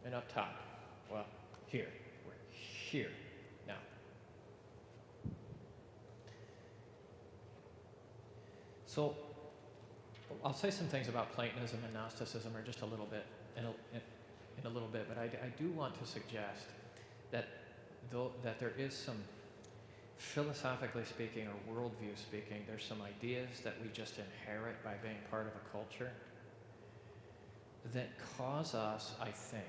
and up top. Well, here. We're here now. So I'll say some things about Platonism and Gnosticism, or just a little bit, in a little bit, but I do want to suggest that there is some, philosophically speaking or worldview speaking, there's some ideas that we just inherit by being part of a culture that cause us, I think,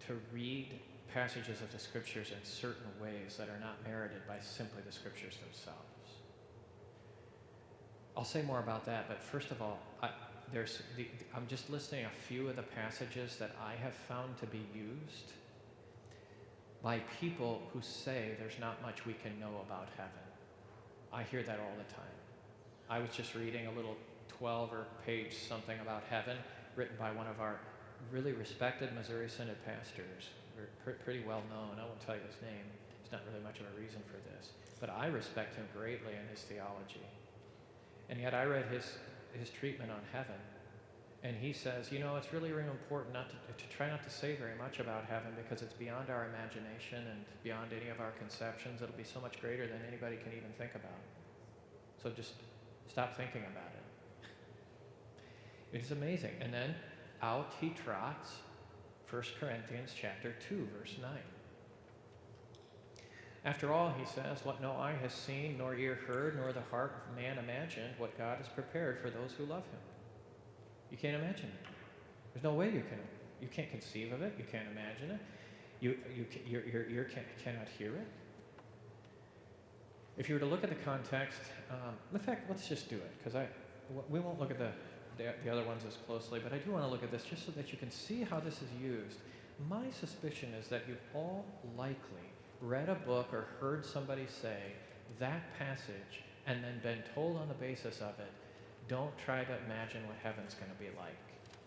to read passages of the Scriptures in certain ways that are not merited by simply the Scriptures themselves. I'll say more about that, but first of all, I'm just listing a few of the passages that I have found to be used by people who say there's not much we can know about heaven. I hear that all the time. I was just reading a little 12 or page something about heaven written by one of our really respected Missouri Synod pastors. Pretty well known. I won't tell you his name. There's not really much of a reason for this. But I respect him greatly in his theology. And yet I read his treatment on heaven, and he says, it's really, really important to try not to say very much about heaven because it's beyond our imagination and beyond any of our conceptions. It'll be so much greater than anybody can even think about. So just stop thinking about it. It's amazing. And then out he trots 1 Corinthians chapter 2, verse 9. After all, he says, what no eye has seen, nor ear heard, nor the heart of man imagined, what God has prepared for those who love him. You can't imagine it. There's no way you can't conceive of it. You can't imagine it. Your ear cannot hear it. If you were to look at the context, in fact, let's just do it, because we won't look at the other ones as closely, but I do want to look at this just so that you can see how this is used. My suspicion is that you've all likely read a book or heard somebody say that passage and then been told on the basis of it, don't try to imagine what heaven's going to be like.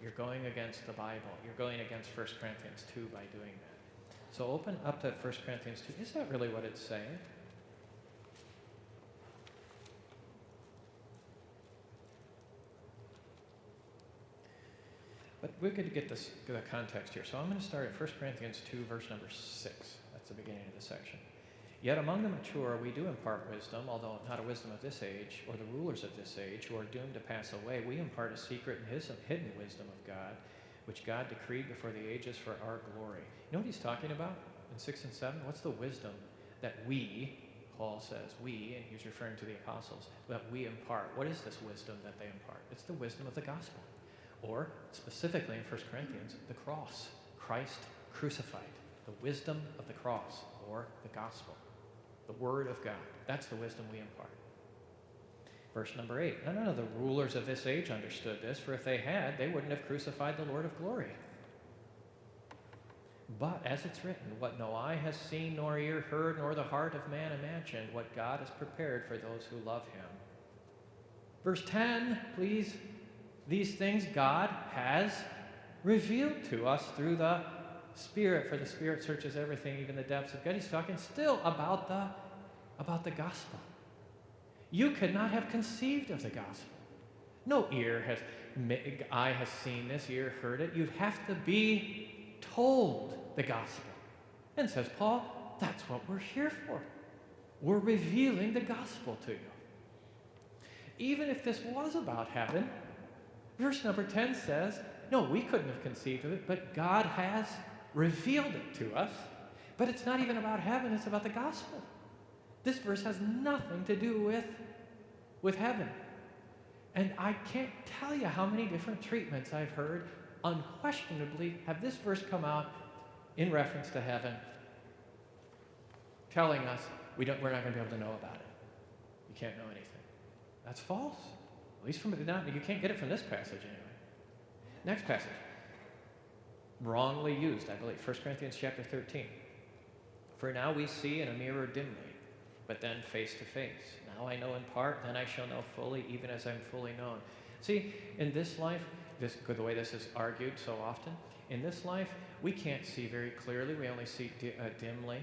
You're going against the Bible. You're going against 1 Corinthians 2 by doing that. So open up that 1 Corinthians 2. Is that really what it's saying? But we're going to get the context here. So I'm going to start at 1 Corinthians 2, verse number 6. That's the beginning of the section. Yet among the mature we do impart wisdom, although not a wisdom of this age, or the rulers of this age, who are doomed to pass away. We impart a secret and hidden wisdom of God, which God decreed before the ages for our glory. You know what he's talking about in 6 and 7? What's the wisdom that we, Paul says, we, and he's referring to the apostles, that we impart? What is this wisdom that they impart? It's the wisdom of the gospel. Or, specifically in 1 Corinthians, the cross. Christ crucified. The wisdom of the cross, or the gospel. The word of God. That's the wisdom we impart. Verse number 8. None of the rulers of this age understood this, for if they had, they wouldn't have crucified the Lord of glory. But, as it's written, what no eye has seen, nor ear heard, nor the heart of man imagined, what God has prepared for those who love him. Verse 10, please. These things God has revealed to us through the Spirit, for the Spirit searches everything, even the depths of God. He's talking still about the gospel. You could not have conceived of the gospel. No eye has seen this, ear heard it. You'd have to be told the gospel. And says Paul, that's what we're here for. We're revealing the gospel to you. Even if this was about heaven, verse number 10 says, no, we couldn't have conceived of it, but God has revealed it to us. But it's not even about heaven, it's about the gospel. This verse has nothing to do with heaven. And I can't tell you how many different treatments I've heard unquestionably have this verse come out in reference to heaven, telling us we're not going to be able to know about it. You can't know anything. That's false. At least from now, you can't get it from this passage anyway. Next passage. Wrongly used, I believe. 1 Corinthians chapter 13. For now we see in a mirror dimly, but then face to face. Now I know in part, then I shall know fully, even as I'm fully known. See, in this life, the way this is argued so often, in this life, we can't see very clearly. We only see dimly.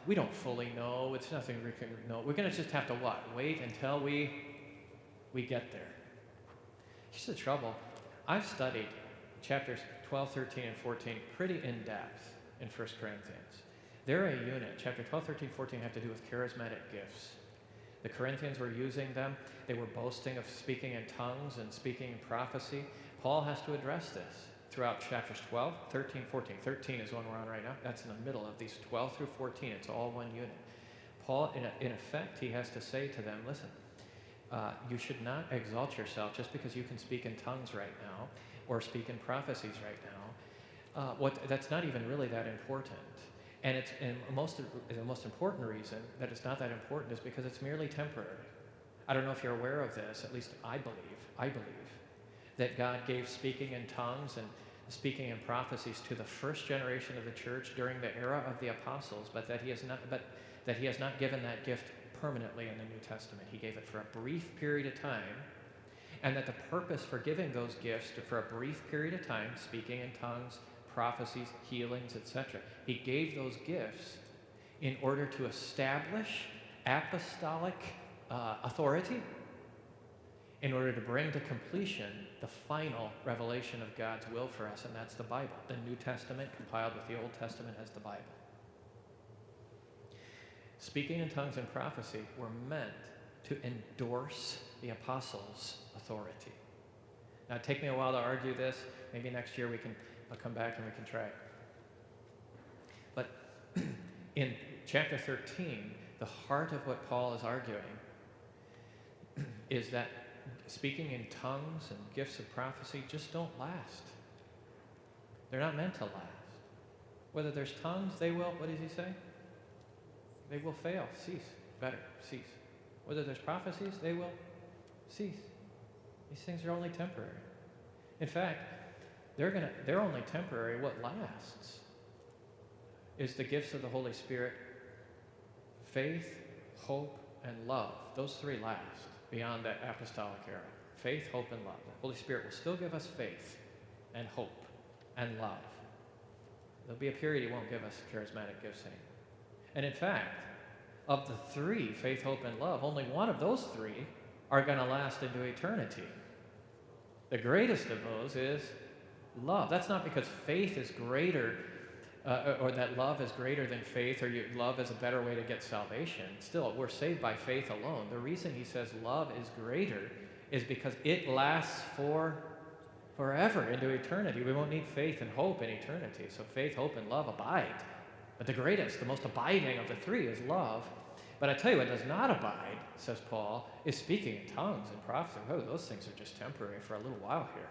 We don't fully know. It's nothing we can know. We're going to just have to what? Wait until we get there. Here's the trouble. I've studied chapters 12, 13, and 14 pretty in depth in 1 Corinthians. They're a unit. Chapter 12, 13, 14 have to do with charismatic gifts. The Corinthians were using them. They were boasting of speaking in tongues and speaking in prophecy. Paul has to address this throughout chapters 12, 13, 14. 13 is one we're on right now. That's in the middle of these 12 through 14. It's all one unit. Paul, in effect, he has to say to them, listen, you should not exalt yourself just because you can speak in tongues right now or speak in prophecies right now. That's not even really that important. And the most important reason that it's not that important is because it's merely temporary. I don't know if you're aware of this, at least I believe that God gave speaking in tongues and speaking in prophecies to the first generation of the church during the era of the apostles, but that he has not given that gift permanently in the New Testament. He gave it for a brief period of time, and that the purpose for giving those gifts for a brief period of time, speaking in tongues, prophecies, healings, etc. He gave those gifts in order to establish apostolic authority, in order to bring to completion the final revelation of God's will for us, and that's the Bible. The New Testament compiled with the Old Testament as the Bible. Speaking in tongues and prophecy were meant to endorse the apostles' authority. Now, it'd take me a while to argue this. Maybe next year I'll come back and we can try it. But in chapter 13, the heart of what Paul is arguing is that speaking in tongues and gifts of prophecy just don't last. They're not meant to last. Whether there's tongues, they will, what does he say? They will fail, cease, cease. Whether there's prophecies, they will cease. These things are only temporary. In fact, they're only temporary. What lasts is the gifts of the Holy Spirit, faith, hope, and love. Those three last beyond that apostolic era. Faith, hope, and love. The Holy Spirit will still give us faith and hope and love. There'll be a period he won't give us charismatic gifts anymore. And in fact, of the three, faith, hope, and love, only one of those three are going to last into eternity. The greatest of those is love. That's not because faith is greater, or that love is greater than faith, or love is a better way to get salvation. Still, we're saved by faith alone. The reason he says love is greater is because it lasts forever into eternity. We won't need faith and hope in eternity. So faith, hope, and love abide. But the greatest, the most abiding of the three is love. But I tell you what does not abide, says Paul, is speaking in tongues and prophecy. Oh, those things are just temporary for a little while here,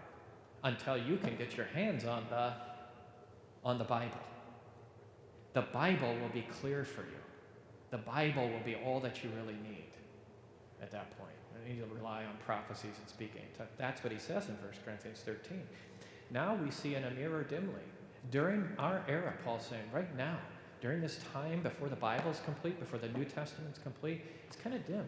until you can get your hands on the Bible. The Bible will be clear for you. The Bible will be all that you really need at that point. You need to rely on prophecies and speaking in tongues. That's what he says in 1 Corinthians 13. Now we see in a mirror dimly. During our era, Paul's saying, right now, during this time before the Bible's complete, before the New Testament's complete, it's kind of dim.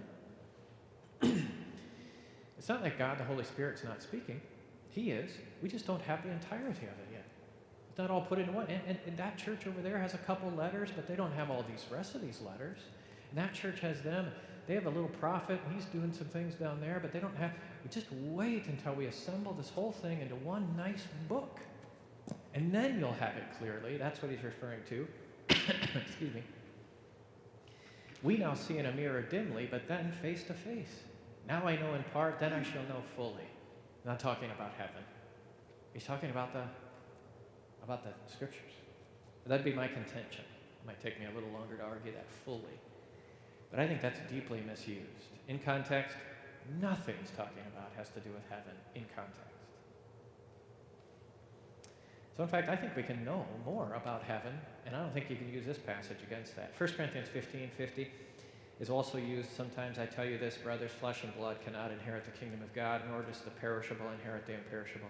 It's not like God, the Holy Spirit's not speaking. He is. We just don't have the entirety of it yet. It's not all put into one. And that church over there has a couple letters, but they don't have all these rest of these letters. And that church has them. They have a little prophet, and he's doing some things down there, but they don't have. We just wait until we assemble this whole thing into one nice book. And then you'll have it clearly. That's what he's referring to. Excuse me. We now see in a mirror dimly, but then face to face. Now I know in part, then I shall know fully. Not talking about heaven. He's talking about the scriptures. That'd be my contention. It might take me a little longer to argue that fully. But I think that's deeply misused. In context, nothing he's talking about has to do with heaven in context. So in fact, I think we can know more about heaven, and I don't think you can use this passage against that. 1 Corinthians 15:50 is also used sometimes. I tell you this, brothers, flesh and blood cannot inherit the kingdom of God, nor does the perishable inherit the imperishable.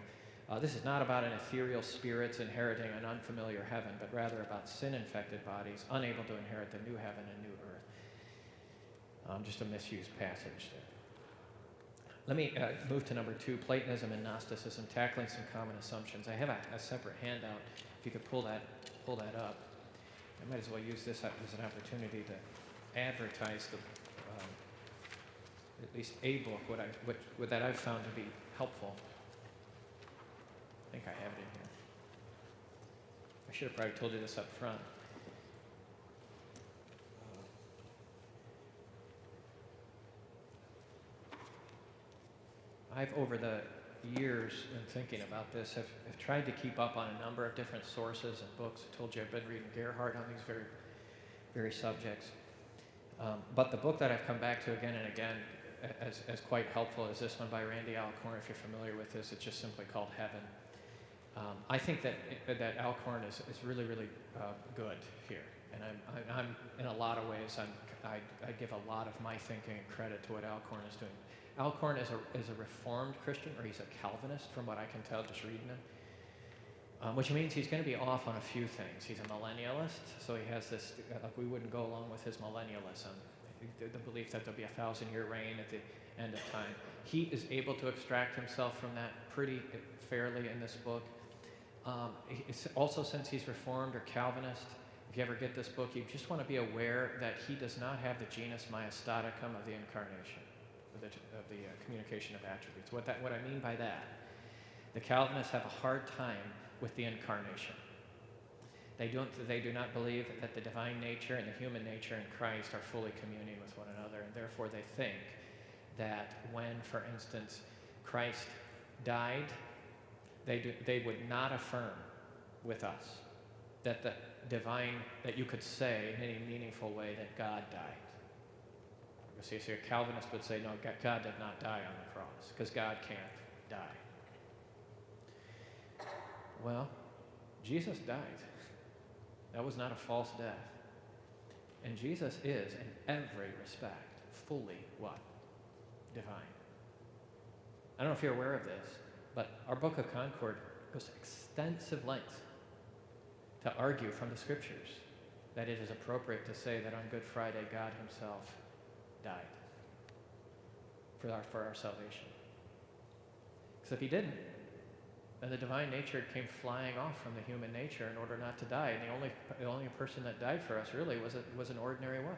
This is not about an ethereal spirits inheriting an unfamiliar heaven, but rather about sin-infected bodies unable to inherit the new heaven and new earth. Just a misused passage there. Let me move to number 2, Platonism and Gnosticism, tackling some common assumptions. I have a separate handout. If you could pull that up. I might as well use this as an opportunity to advertise at least a book that I've found to be helpful. I think I have it in here. I should have probably told you this up front. I've, over the years in thinking about this, have tried to keep up on a number of different sources and books. I told you I've been reading Gerhardt on these very subjects. But the book that I've come back to again and again as quite helpful is this one by Randy Alcorn. If you're familiar with this, it's just simply called Heaven. I think that Alcorn is really good here, and I'm in a lot of ways I give a lot of my thinking and credit to what Alcorn is doing. Alcorn is a Reformed Christian, or he's a Calvinist from what I can tell just reading him, which means he's going to be off on a few things. He's a millennialist, so he has this, we wouldn't go along with his millennialism, the belief that there'll be a 1,000-year reign at the end of time. He is able to extract himself from that pretty fairly in this book. Also, since he's Reformed or Calvinist, if you ever get this book, you just want to be aware that he does not have the genus majesticum of the incarnation, of the communication of attributes. What I mean by that, the Calvinists have a hard time with the incarnation. They do not believe that the divine nature and the human nature in Christ are fully communing with one another, and therefore they think that when, for instance, Christ died, they would not affirm with us that the divine, that you could say in any meaningful way that God died. So a Calvinist would say, no, God did not die on the cross, because God can't die. Well, Jesus died. That was not a false death. And Jesus is, in every respect, fully what? Divine. I don't know if you're aware of this, but our Book of Concord goes to extensive lengths to argue from the Scriptures that it is appropriate to say that on Good Friday, God himself died for our salvation. Because if he didn't, then the divine nature came flying off from the human nature in order not to die. And the only person that died for us really was an ordinary what?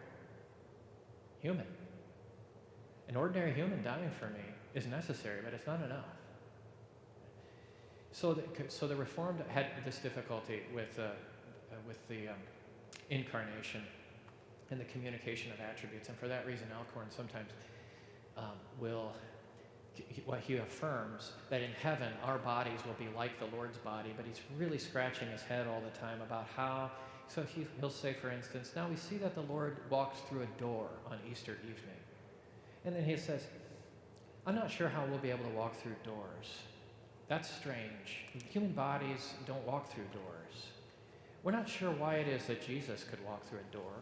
Human. An ordinary human dying for me is necessary, but it's not enough. So the Reformed had this difficulty with the incarnation and the communication of attributes, and for that reason, Alcorn sometimes he affirms that in heaven our bodies will be like the Lord's body, but he's really scratching his head all the time about how. So he'll say, for instance, now we see that the Lord walks through a door on Easter evening, and then he says, I'm not sure how we'll be able to walk through doors. That's strange. Human bodies don't walk through doors. We're not sure why it is that Jesus could walk through a door.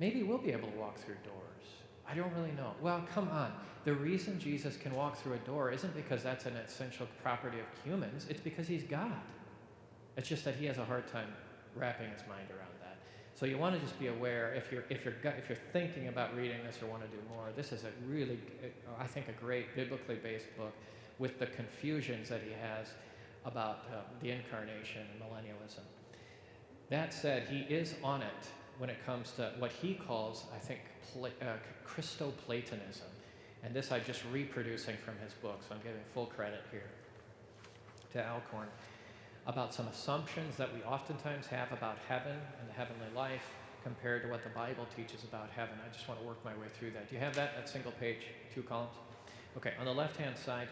Maybe we'll be able to walk through doors. I don't really know. Well, come on. The reason Jesus can walk through a door isn't because that's an essential property of humans. It's because he's God. It's just that he has a hard time wrapping his mind around that. So you want to just be aware, if you're thinking about reading this or want to do more, this is a really, I think, a great biblically based book with the confusions that he has about the incarnation and millennialism. That said, he is on it when it comes to what he calls, I think, Christo-Platonism. And this I'm just reproducing from his book, so I'm giving full credit here to Alcorn, about some assumptions that we oftentimes have about heaven and the heavenly life compared to what the Bible teaches about heaven. I just want to work my way through that. Do you have that single page, 2 columns? Okay, on the left-hand side,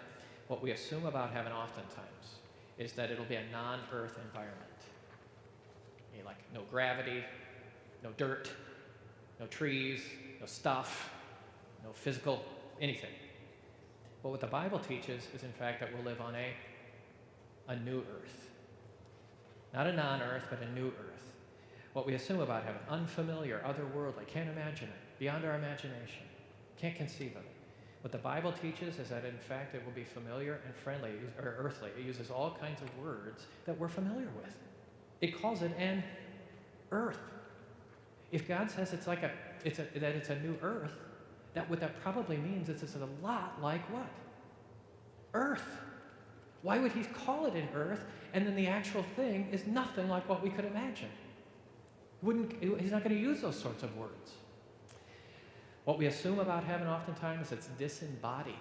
what we assume about heaven oftentimes is that it'll be a non-earth environment. Like no gravity, no dirt, no trees, no stuff, no physical anything. But what the Bible teaches is, in fact, that we'll live on a new earth. Not a non-earth, but a new earth. What we assume about heaven, unfamiliar, otherworldly, can't imagine it, beyond our imagination, can't conceive of it. What the Bible teaches is that in fact it will be familiar and friendly, or earthly. It uses all kinds of words that we're familiar with. It calls it an earth. If God says that it's a new earth, what that probably means is it's a lot like what? Earth. Why would he call it an earth and then the actual thing is nothing like what we could imagine? He's not going to use those sorts of words. What we assume about heaven oftentimes is it's disembodied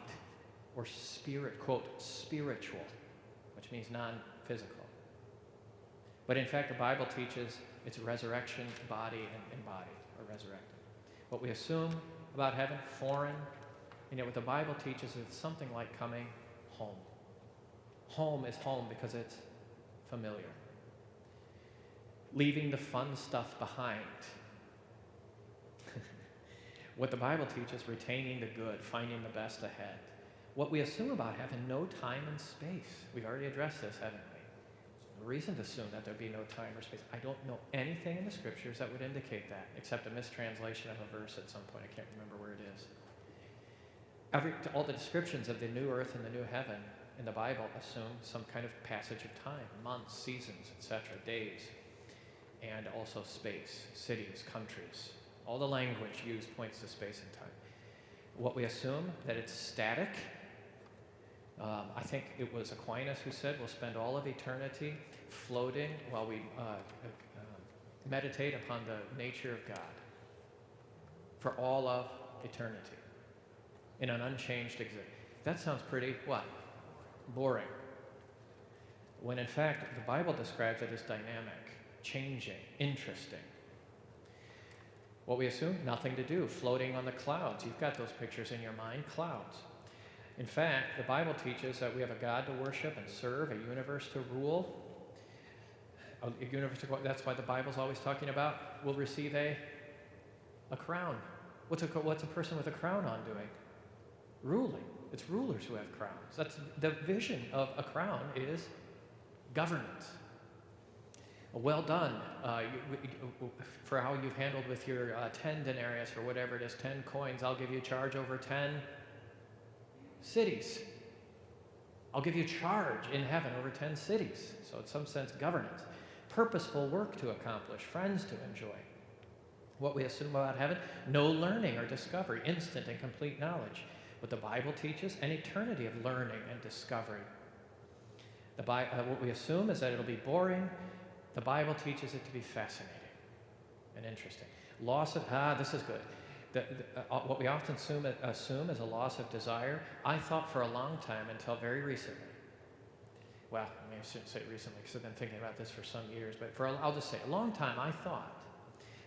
or spirit, quote, spiritual, which means non-physical. But in fact, the Bible teaches it's resurrection, body, and embodied, or resurrected. What we assume about heaven, foreign, and yet what the Bible teaches is something like coming home. Home is home because it's familiar. Leaving the fun stuff behind. What the Bible teaches, retaining the good, finding the best ahead. What we assume about heaven, no time and space. We've already addressed this, haven't we? No reason to assume that there'd be no time or space. I don't know anything in the scriptures that would indicate that, except a mistranslation of a verse at some point. I can't remember where it is. All the descriptions of the new earth and the new heaven in the Bible assume some kind of passage of time, months, seasons, etc., days, and also space, cities, countries. All the language used points to space and time. What we assume, that it's static. I think it was Aquinas who said we'll spend all of eternity floating while we meditate upon the nature of God for all of eternity in an unchanged existence. That sounds pretty, what? Boring. When in fact, the Bible describes it as dynamic, changing, interesting. What we assume? Nothing to do, floating on the clouds. You've got those pictures in your mind, clouds. In fact, the Bible teaches that we have a God to worship and serve, a universe to rule. That's why the Bible's always talking about we'll receive a crown. What's a person with a crown on doing? Ruling. It's rulers who have crowns. That's the vision of a crown is governance. Well done for how you've handled with your 10 denarius or whatever it is, 10 coins. I'll give you charge over 10 cities. I'll give you charge in heaven over 10 cities. So in some sense, governance. Purposeful work to accomplish, friends to enjoy. What we assume about heaven, no learning or discovery, instant and complete knowledge. What the Bible teaches, an eternity of learning and discovery. What we assume is that it'll be boring. The Bible teaches it to be fascinating and interesting. Loss of, this is good. What we often assume is a loss of desire. I thought for a long time until very recently. Well, I mean, I shouldn't say recently because I've been thinking about this for some years, but I'll just say a long time I thought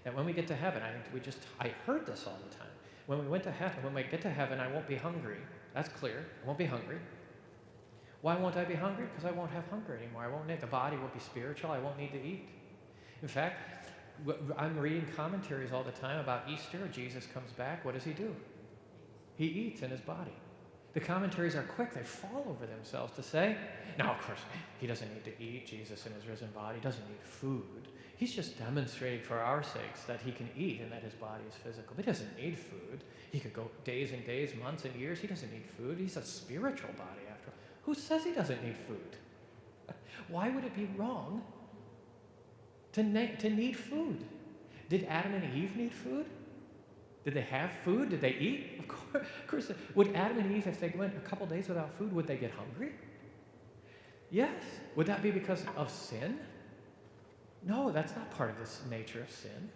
that when we get to heaven, I heard this all the time. When we get to heaven, I won't be hungry. That's clear. I won't be hungry. Why won't I be hungry? Because I won't have hunger anymore. The body will be spiritual. I won't need to eat. In fact, I'm reading commentaries all the time about Easter. Jesus comes back. What does he do? He eats in his body. The commentaries are quick. They fall over themselves to say, now, of course, he doesn't need to eat, Jesus in his risen body. He doesn't need food. He's just demonstrating for our sakes that he can eat and that his body is physical. He doesn't need food. He could go days and days, months and years. He doesn't need food. He's a spiritual body after all. Who says he doesn't need food? Why would it be wrong to need food? Did Adam and Eve need food? Did they have food? Did they eat? Of course. Would Adam and Eve, if they went a couple days without food, would they get hungry? Yes. Would that be because of sin? No, that's not part of this nature of sin.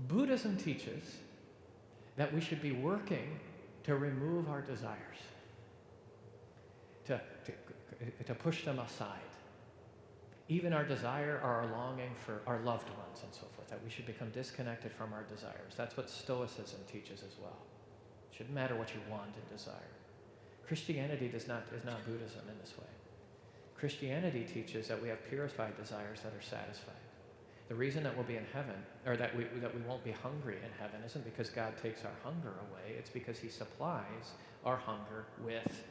Buddhism teaches that we should be working to remove our desires, to push them aside. Even our desire or our longing for our loved ones and so forth, that we should become disconnected from our desires. That's what Stoicism teaches as well. It shouldn't matter what you want and desire. Christianity is not Buddhism in this way. Christianity teaches that we have purified desires that are satisfied. The reason that we'll be in heaven, or that we won't be hungry in heaven, isn't because God takes our hunger away. It's because he supplies our hunger with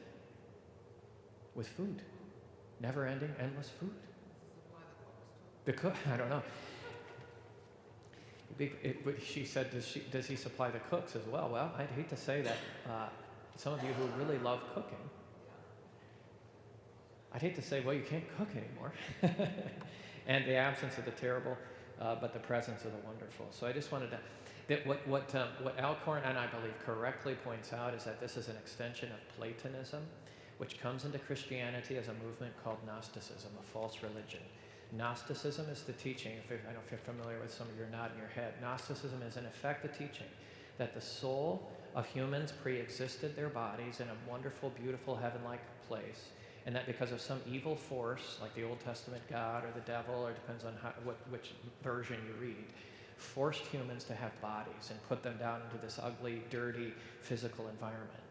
food. Never-ending, endless food. I don't know. She said, does he supply the cooks as well? Well, I'd hate to say that some of you who really love cooking, I'd hate to say, well, you can't cook anymore. And the absence of the terrible, but the presence of the wonderful. So I just wanted to, that what Alcorn, and I believe correctly, points out is that this is an extension of Platonism, which comes into Christianity as a movement called Gnosticism, a false religion. Gnosticism is the teaching, I don't know if you're familiar with some of your nodding your head. Gnosticism is in effect the teaching that the soul of humans pre-existed their bodies in a wonderful, beautiful, heaven-like place, and that because of some evil force, like the Old Testament God or the devil, or it depends on which version you read, forced humans to have bodies and put them down into this ugly, dirty, physical environment.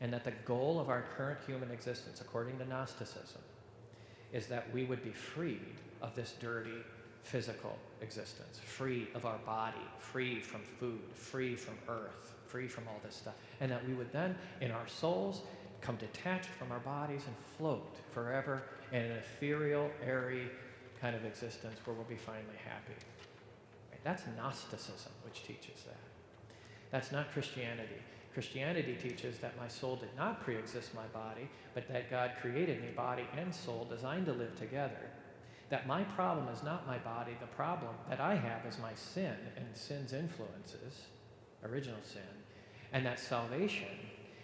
And that the goal of our current human existence, according to Gnosticism, is that we would be freed of this dirty, physical existence, free of our body, free from food, free from earth, free from all this stuff. And that we would then, in our souls, come detached from our bodies and float forever in an ethereal, airy kind of existence where we'll be finally happy. Right? That's Gnosticism, which teaches that. That's not Christianity. Christianity teaches that my soul did not pre-exist my body, but that God created me, body and soul, designed to live together. That my problem is not my body. The problem that I have is my sin and sin's influences, original sin, and that salvation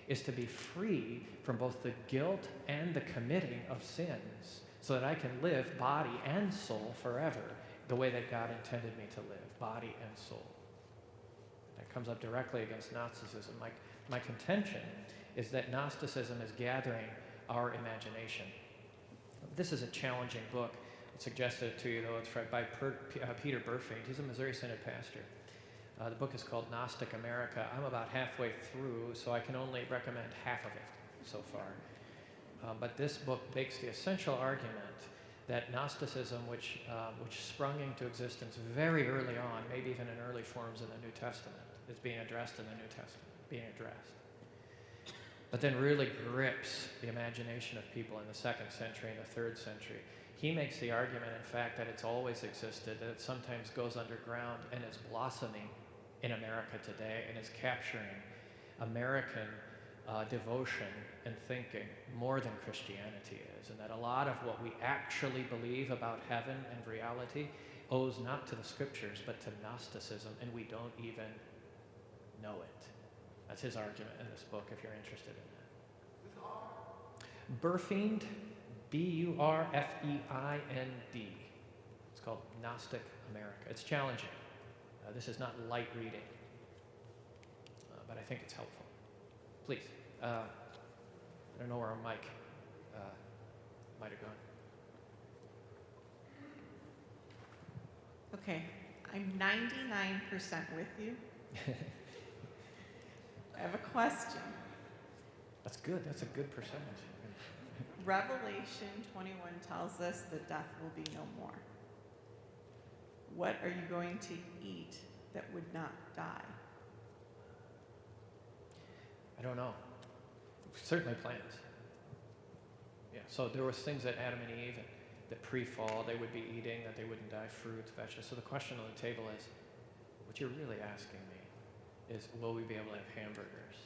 is to be free from both the guilt and the committing of sins so that I can live body and soul forever the way that God intended me to live, body and soul. That comes up directly against Gnosticism. My contention is that Gnosticism is gathering our imagination. This is a challenging book. I suggested it to you, though. It's by Peter Burfeind. He's a Missouri Synod pastor. The book is called Gnostic America. I'm about halfway through, so I can only recommend half of it so far. But this book makes the essential argument that Gnosticism, which sprung into existence very early on, maybe even in early forms in the New Testament, is being addressed in the New Testament, but then really grips the imagination of people in the 2nd century and the 3rd century. He makes the argument, in fact, that it's always existed, that it sometimes goes underground and is blossoming in America today and is capturing American devotion and thinking more than Christianity is, and that a lot of what we actually believe about heaven and reality owes not to the scriptures but to Gnosticism, and we don't even know it. That's his argument in this book, if you're interested in that. Burfeind, B-U-R-F-E-I-N-D. It's called Gnostic America. It's challenging. This is not light reading, but I think it's helpful. Please. I don't know where our mic might have gone. Okay, I'm 99% with you. I have a question. That's good. That's a good percentage. Revelation 21 tells us that death will be no more. What are you going to eat that would not die? I don't know. Certainly plants. Yeah, so there was things that Adam and Eve, that pre-fall, they would be eating, that they wouldn't die, fruits, vegetables. So the question on the table is, what you're really asking me is, will we be able to have hamburgers?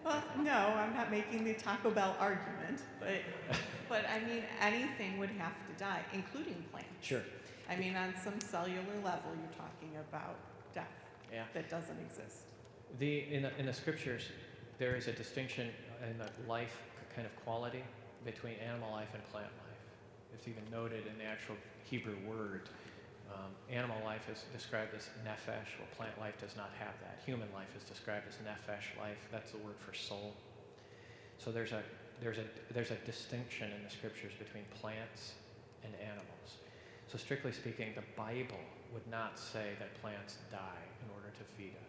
Well, no, I'm not making the Taco Bell argument, but I mean, anything would have to die, including plants. Sure. I mean, on some cellular level, you're talking about death that doesn't exist. In the scriptures, there is a distinction in the life kind of quality between animal life and plant life. It's even noted in the actual Hebrew word. Animal life is described as nephesh. Well, plant life does not have that. Human life is described as nephesh life. That's the word for soul. So there's a distinction in the scriptures between plants and animals. So strictly speaking, the Bible would not say that plants die in order to feed us.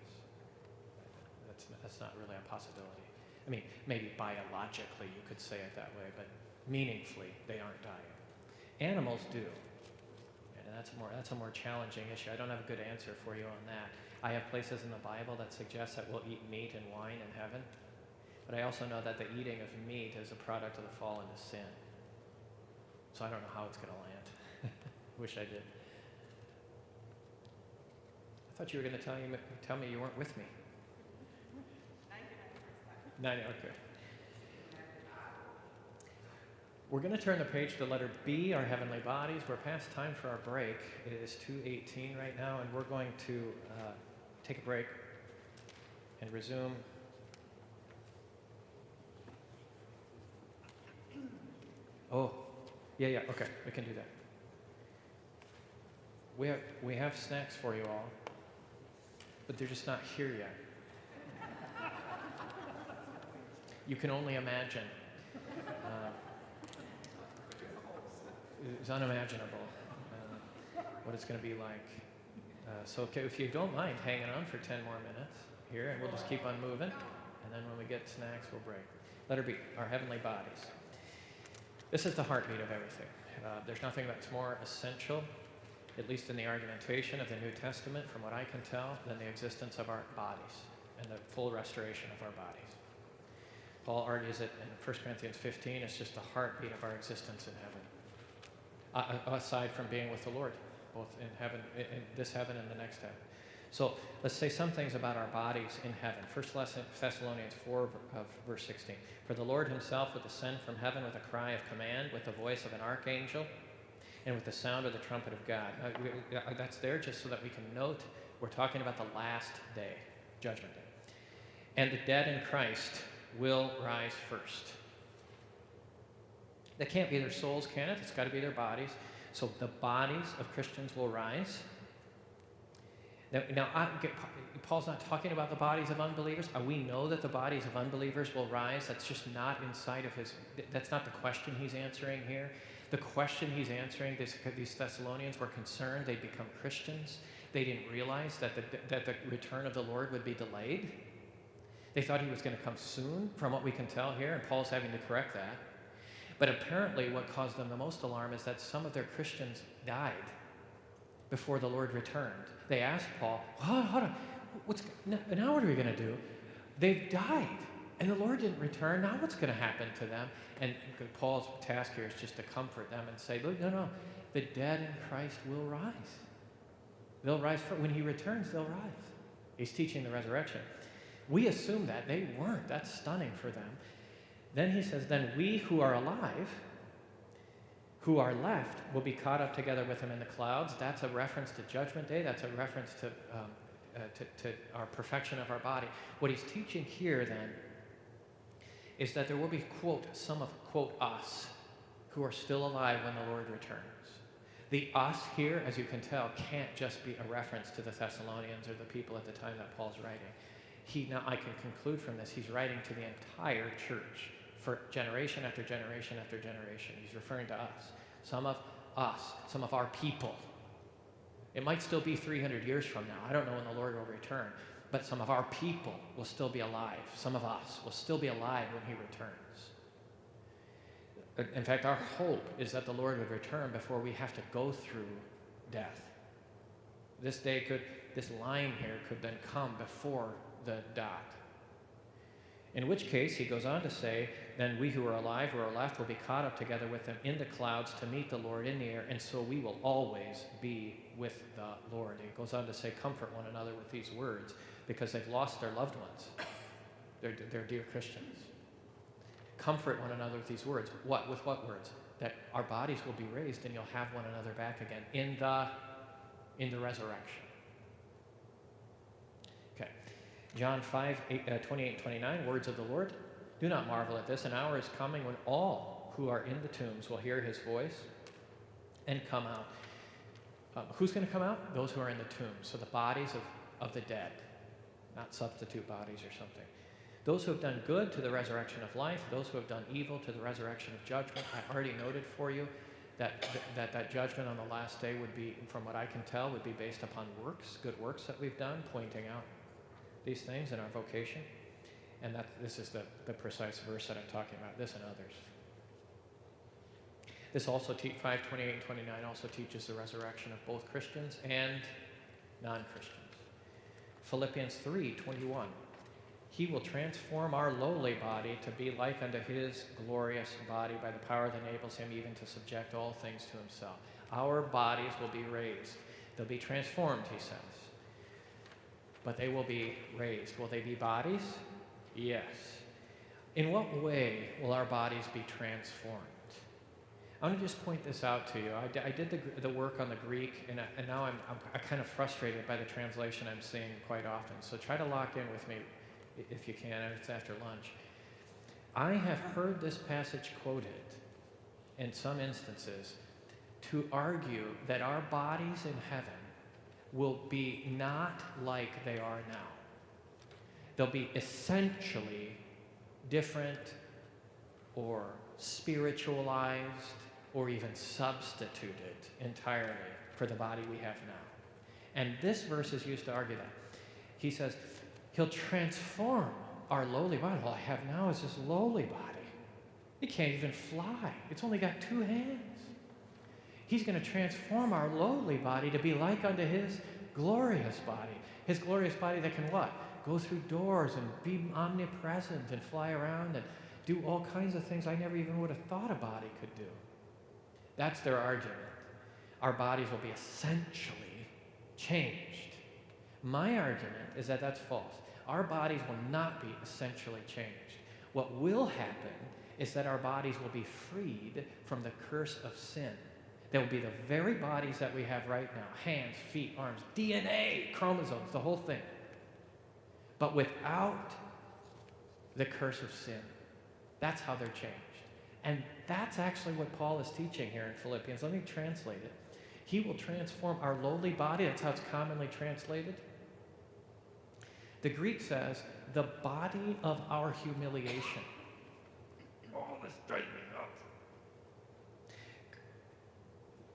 That's not really a possibility. I mean, maybe biologically you could say it that way, but meaningfully they aren't dying. Animals do. And that's a more challenging issue. I don't have a good answer for you on that. I have places in the Bible that suggest that we'll eat meat and wine in heaven. But I also know that the eating of meat is a product of the fall into sin. So I don't know how it's going to land. Wish I did. thought you were going to tell me you weren't with me. 90, okay. We're going to turn the page to letter B, our heavenly bodies. We're past time for our break. It is 2:18 right now, and we're going to take a break and resume. Oh, yeah, okay, we can do that. We have snacks for you all, but they're just not here yet. You can only imagine. It's unimaginable what it's going to be like. So okay, if you don't mind hanging on for 10 more minutes here, and we'll just keep on moving, and then when we get snacks, we'll break. Letter B, our heavenly bodies. This is the heartbeat of everything. There's nothing that's more essential, at least in the argumentation of the New Testament, from what I can tell, than the existence of our bodies and the full restoration of our bodies. Paul argues it in 1 Corinthians 15, it's just the heartbeat of our existence in heaven. Aside from being with the Lord, both in heaven, in this heaven and the next heaven. So let's say some things about our bodies in heaven. 1 Thessalonians 4, verse 16. For the Lord himself will descend from heaven with a cry of command, with the voice of an archangel, and with the sound of the trumpet of God. That's there just so that we can note we're talking about the last day, Judgment Day. And the dead in Christ will rise first. That can't be their souls, can it? It's got to be their bodies. So the bodies of Christians will rise. Now, Paul's not talking about the bodies of unbelievers. We know that the bodies of unbelievers will rise. That's just not inside of his, that's not the question he's answering here. The question he's answering, these Thessalonians were concerned they'd become Christians. They didn't realize that the return of the Lord would be delayed. They thought he was going to come soon, from what we can tell here, and Paul's having to correct that. But apparently what caused them the most alarm is that some of their Christians died before the Lord returned. They asked Paul, hold on, now what are we going to do? They've died, and the Lord didn't return. Now what's going to happen to them? And Paul's task here is just to comfort them and say, look, no, the dead in Christ will rise. They'll rise. When he returns, they'll rise. He's teaching the resurrection. We assume that. They weren't. That's stunning for them. Then he says, then we who are alive, who are left, will be caught up together with him in the clouds. That's a reference to Judgment Day. That's a reference to our perfection of our body. What he's teaching here, then, is that there will be, quote, some of, quote, us who are still alive when the Lord returns. The us here, as you can tell, can't just be a reference to the Thessalonians or the people at the time that Paul's writing. Now I can conclude from this, he's writing to the entire church for generation after generation after generation. He's referring to us. Some of us, some of our people. It might still be 300 years from now. I don't know when the Lord will return. But some of our people will still be alive. Some of us will still be alive when he returns. In fact, our hope is that the Lord would return before we have to go through death. This line here could then come before the dot. In which case, he goes on to say, then we who are alive, who are left, will be caught up together with them in the clouds to meet the Lord in the air, and so we will always be with the Lord. He goes on to say, comfort one another with these words, because they've lost their loved ones, their dear Christians. Comfort one another with these words. What? With what words? That our bodies will be raised and you'll have one another back again in the resurrection. Okay. John 5, 28 and 29, words of the Lord. Do not marvel at this. An hour is coming when all who are in the tombs will hear his voice and come out. Who's going to come out? Those who are in the tombs. So the bodies of the dead, not substitute bodies or something. Those who have done good to the resurrection of life, those who have done evil to the resurrection of judgment. I already noted for you that judgment on the last day would be, from what I can tell, would be based upon works, good works that we've done, pointing out these things in our vocation. And this is the precise verse that I'm talking about, this and others. This also, 5, 28 and 29, also teaches the resurrection of both Christians and non-Christians. Philippians 3, 21. He will transform our lowly body to be like unto his glorious body by the power that enables him even to subject all things to himself. Our bodies will be raised. They'll be transformed, he says. but they will be raised. Will they be bodies? Yes. In what way will our bodies be transformed? I want to just point this out to you. I did the work on the Greek, and now I'm kind of frustrated by the translation I'm seeing quite often. So try to lock in with me if you can, and it's after lunch. I have heard this passage quoted in some instances to argue that our bodies in heaven will be not like they are now. They'll be essentially different or spiritualized or even substituted entirely for the body we have now. And this verse is used to argue that. He says, he'll transform our lowly body. All I have now is this lowly body. It can't even fly. It's only got 2 hands. He's going to transform our lowly body to be like unto his glorious body. His glorious body that can what? Go through doors and be omnipresent and fly around and do all kinds of things I never even would have thought a body could do. That's their argument. Our bodies will be essentially changed. My argument is that that's false. Our bodies will not be essentially changed. What will happen is that our bodies will be freed from the curse of sin. They will be the very bodies that we have right now. Hands, feet, arms, DNA, chromosomes, the whole thing. But without the curse of sin. That's how they're changed. And that's actually what Paul is teaching here in Philippians. Let me translate it. He will transform our lowly body. That's how it's commonly translated. The Greek says, the body of our humiliation. Oh, this drives me nuts.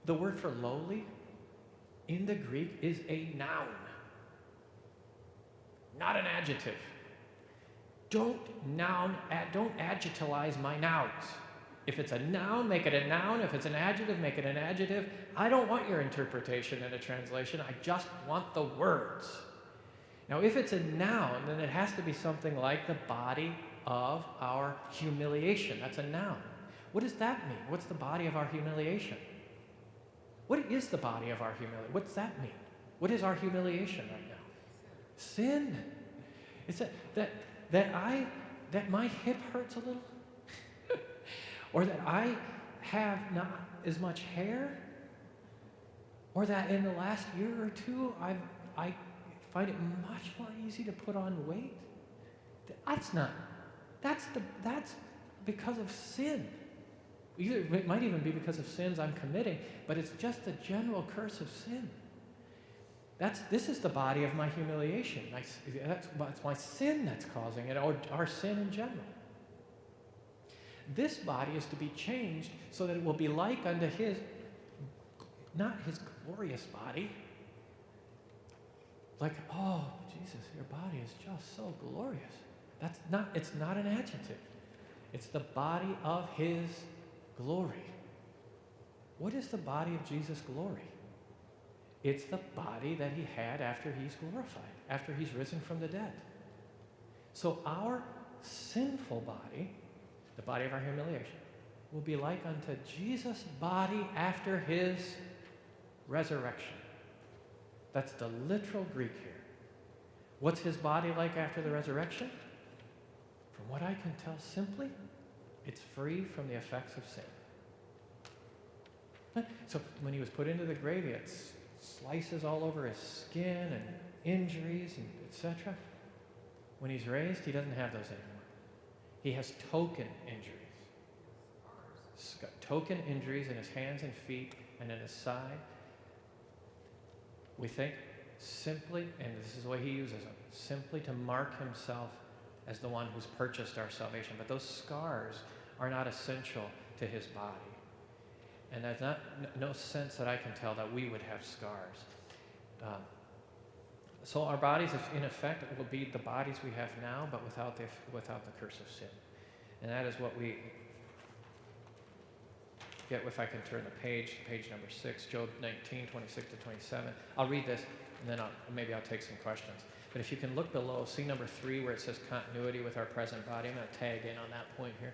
The word for lowly in the Greek is a noun, not an adjective. Don't adjectivize my nouns. If it's a noun, make it a noun. If it's an adjective, make it an adjective. I don't want your interpretation in a translation. I just want the words. Now, if it's a noun, then it has to be something like the body of our humiliation. That's a noun. What does that mean? What's the body of our humiliation? What is the body of our humiliation? What's that mean? What is our humiliation right now? Sin. It's that my hip hurts a little, or that I have not as much hair, or that in the last year or two I find it much more easy to put on weight. That's because of sin. It might even be because of sins I'm committing, but it's just the general curse of sin. This is the body of my humiliation. That's my sin that's causing it, or our sin in general. This body is to be changed so that it will be like unto his, not his glorious body. Like, oh, Jesus, your body is just so glorious. It's not an adjective. It's the body of his glory. What is the body of Jesus' glory? It's the body that he had after he's glorified, after he's risen from the dead. So our sinful body, the body of our humiliation, will be like unto Jesus' body after his resurrection. That's the literal Greek here. What's his body like after the resurrection? From what I can tell simply, it's free from the effects of sin. So when he was put into the grave, he had slices all over his skin and injuries and etc. When he's raised, he doesn't have those anymore. He has token injuries. He's got token injuries in his hands and feet and in his side. We think simply, and this is the way he uses them, simply to mark himself as the one who's purchased our salvation. But those scars are not essential to his body. And there's no sense that I can tell that we would have scars. So our bodies, in effect, will be the bodies we have now, but without the curse of sin. And that is what we get if I can turn the page number 6, Job 19, 26 to 27. I'll read this, and then maybe I'll take some questions. But if you can look below, see number 3 where it says continuity with our present body. I'm going to tag in on that point here.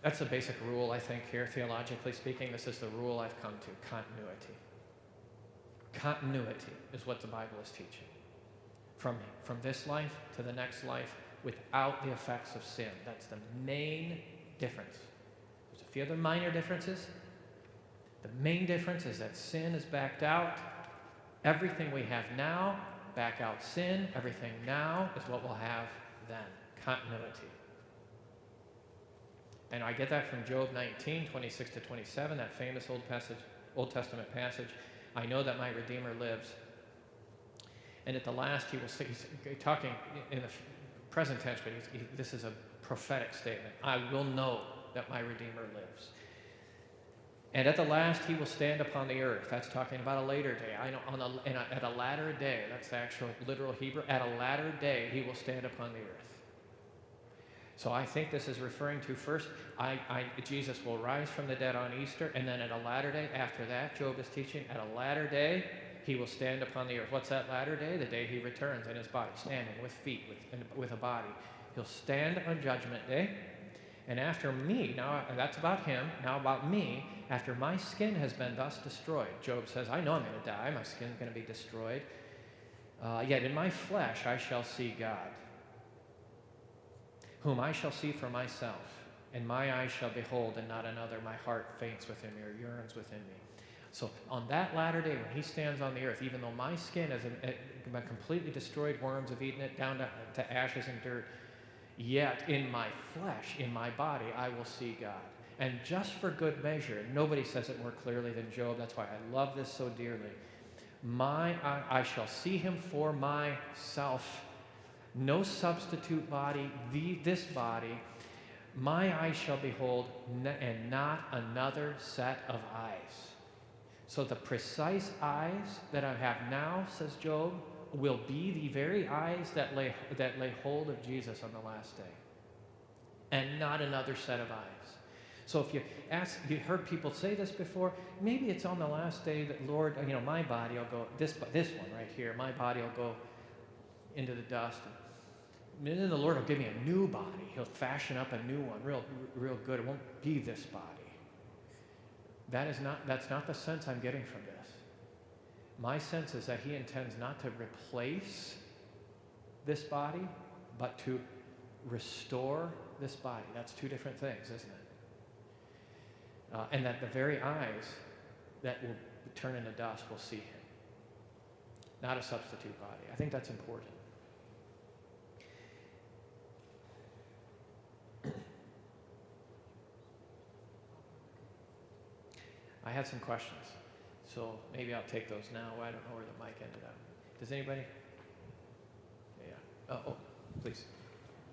That's the basic rule, I think, here, theologically speaking. This is the rule I've come to, continuity. Continuity is what the Bible is teaching. from this life to the next life without the effects of sin. That's the main difference. There's a few other minor differences. The main difference is that sin is backed out. Everything we have now, back out sin. Everything now is what we'll have then. Continuity. And I get that from Job 19, 26 to 27, that famous Old Testament passage. I know that my Redeemer lives. And at the last, he will say, he's talking in the present tense, but this is a prophetic statement. I will know that my Redeemer lives. And at the last, he will stand upon the earth. That's talking about a later day. I know at a latter day, that's the actual literal Hebrew. At a latter day, he will stand upon the earth. So I think this is referring to first, Jesus will rise from the dead on Easter, and then at a latter day, after that, Job is teaching, at a latter day, he will stand upon the earth. What's that latter day? The day he returns in his body, standing with feet, with a body. He'll stand on Judgment Day. And after me, now that's about him, now about me, after my skin has been thus destroyed. Job says, I know I'm going to die, my skin's going to be destroyed. Yet in my flesh I shall see God, whom I shall see for myself, and my eyes shall behold and not another. My heart faints within me, or yearns within me. So on that latter day, when he stands on the earth, even though my skin has been completely destroyed, worms have eaten it down to ashes and dirt, yet in my flesh, in my body, I will see God. And just for good measure, nobody says it more clearly than Job. That's why I love this so dearly. I shall see him for myself. No substitute body, this body. My eyes shall behold, and not another set of eyes. So the precise eyes that I have now, says Job, will be the very eyes that lay hold of Jesus on the last day, and not another set of eyes. So if you heard people say this before, maybe it's on the last day that, Lord, my body will go, this one right here, my body will go into the dust. And then the Lord will give me a new body. He'll fashion up a new one, real good. It won't be this body. That's not the sense I'm getting from this. My sense is that he intends not to replace this body, but to restore this body. That's two different things, isn't it? And that the very eyes that will turn into dust will see him. Not a substitute body. I think that's important. I had some questions, so maybe I'll take those now. I don't know where the mic ended up. Does anybody? Yeah. Oh, please.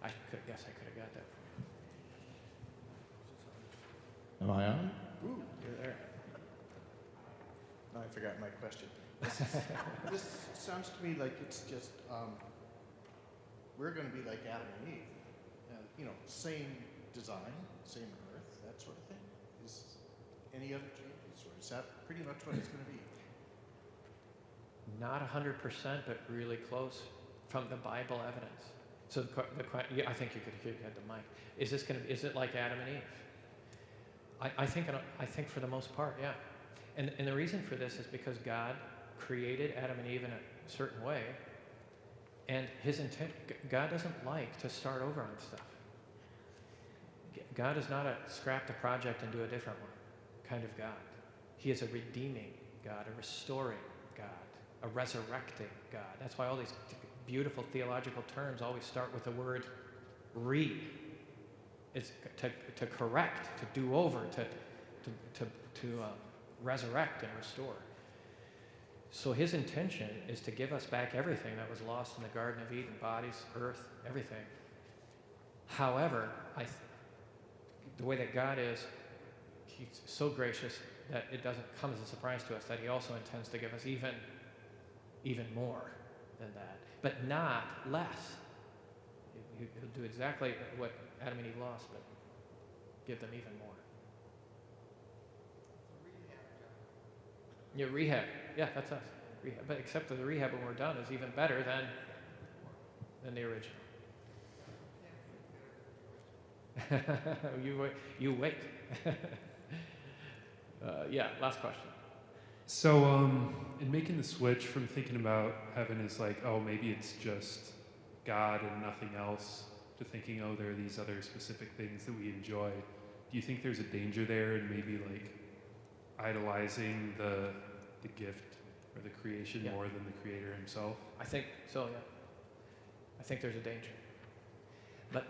I guess I could have got that from you. Am I on? Ooh, you're there. No, I forgot my question. This sounds to me like it's just, we're going to be like Adam and Eve. Same design, same earth, that sort of thing. Is any other changes, or is that pretty much what it's going to be? Not 100%, but really close from the Bible evidence. So I think you could get the mic. Is it like Adam and Eve? I think for the most part, yeah. And the reason for this is because God created Adam and Eve in a certain way, and his intent, God doesn't like to start over on stuff. God is not a scrap the project and do a different one kind of God. He is a redeeming God, a restoring God, a resurrecting God. That's why all these beautiful theological terms always start with the word re. It's to correct, to do over, to resurrect and restore. So his intention is to give us back everything that was lost in the Garden of Eden, bodies, earth, everything. However, the way that God is, he's so gracious that it doesn't come as a surprise to us that he also intends to give us even more than that, but not less. He'll do exactly what Adam and Eve lost, but give them even more. Yeah, rehab. Yeah, that's us. Rehab. But except that the rehab when we're done is even better than the original. You wait. Yeah, last question. So, in making the switch from thinking about heaven as like, oh, maybe it's just God and nothing else, to thinking, oh, there are these other specific things that we enjoy, do you think there's a danger there in maybe like idolizing the gift or the creation more than the Creator himself? I think so, yeah. I think there's a danger. But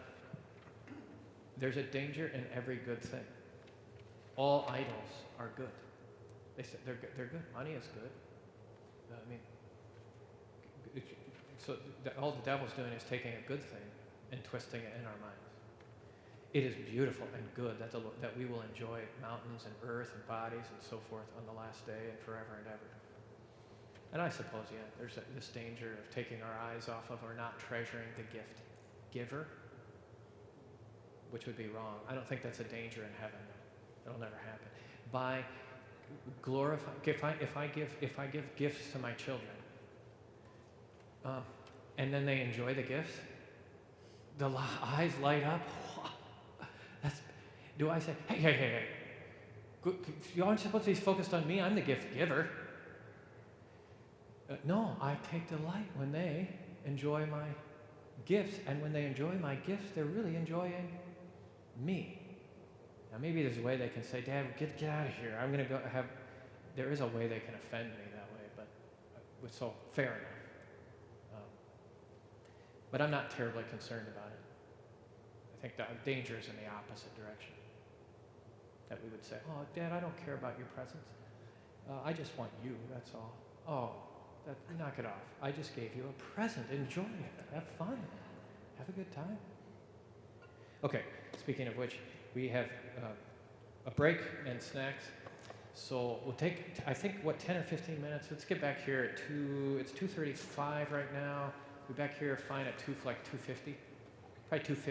there's a danger in every good thing. All idols are good. They say they're good. Money is good. I mean, all the devil's doing is taking a good thing and twisting it in our minds. It is beautiful and good that we will enjoy mountains and earth and bodies and so forth on the last day and forever and ever. And I suppose, yeah, there's this danger of taking our eyes off of or not treasuring the gift giver, which would be wrong. I don't think that's a danger in heaven. That'll never happen. By glorify, if I give gifts to my children, and then they enjoy the gifts, the eyes light up. Do I say, hey, you aren't supposed to be focused on me, I'm the gift giver. No, I take delight when they enjoy my gifts, and when they enjoy my gifts, they're really enjoying me. Now maybe there's a way they can say, Dad, get out of here. I'm going to go have, there is a way they can offend me that way, but so fair enough. But I'm not terribly concerned about it. I think the danger is in the opposite direction. That we would say, oh, Dad, I don't care about your presents. I just want you, that's all. Oh, knock it off. I just gave you a present. Enjoy it. Have fun. Have a good time. Okay, speaking of which, we have a break and snacks. So we'll take, I think, 10 or 15 minutes. Let's get back here at it's 2:35 right now. We'll be back here fine at 2:50. Probably 2:50.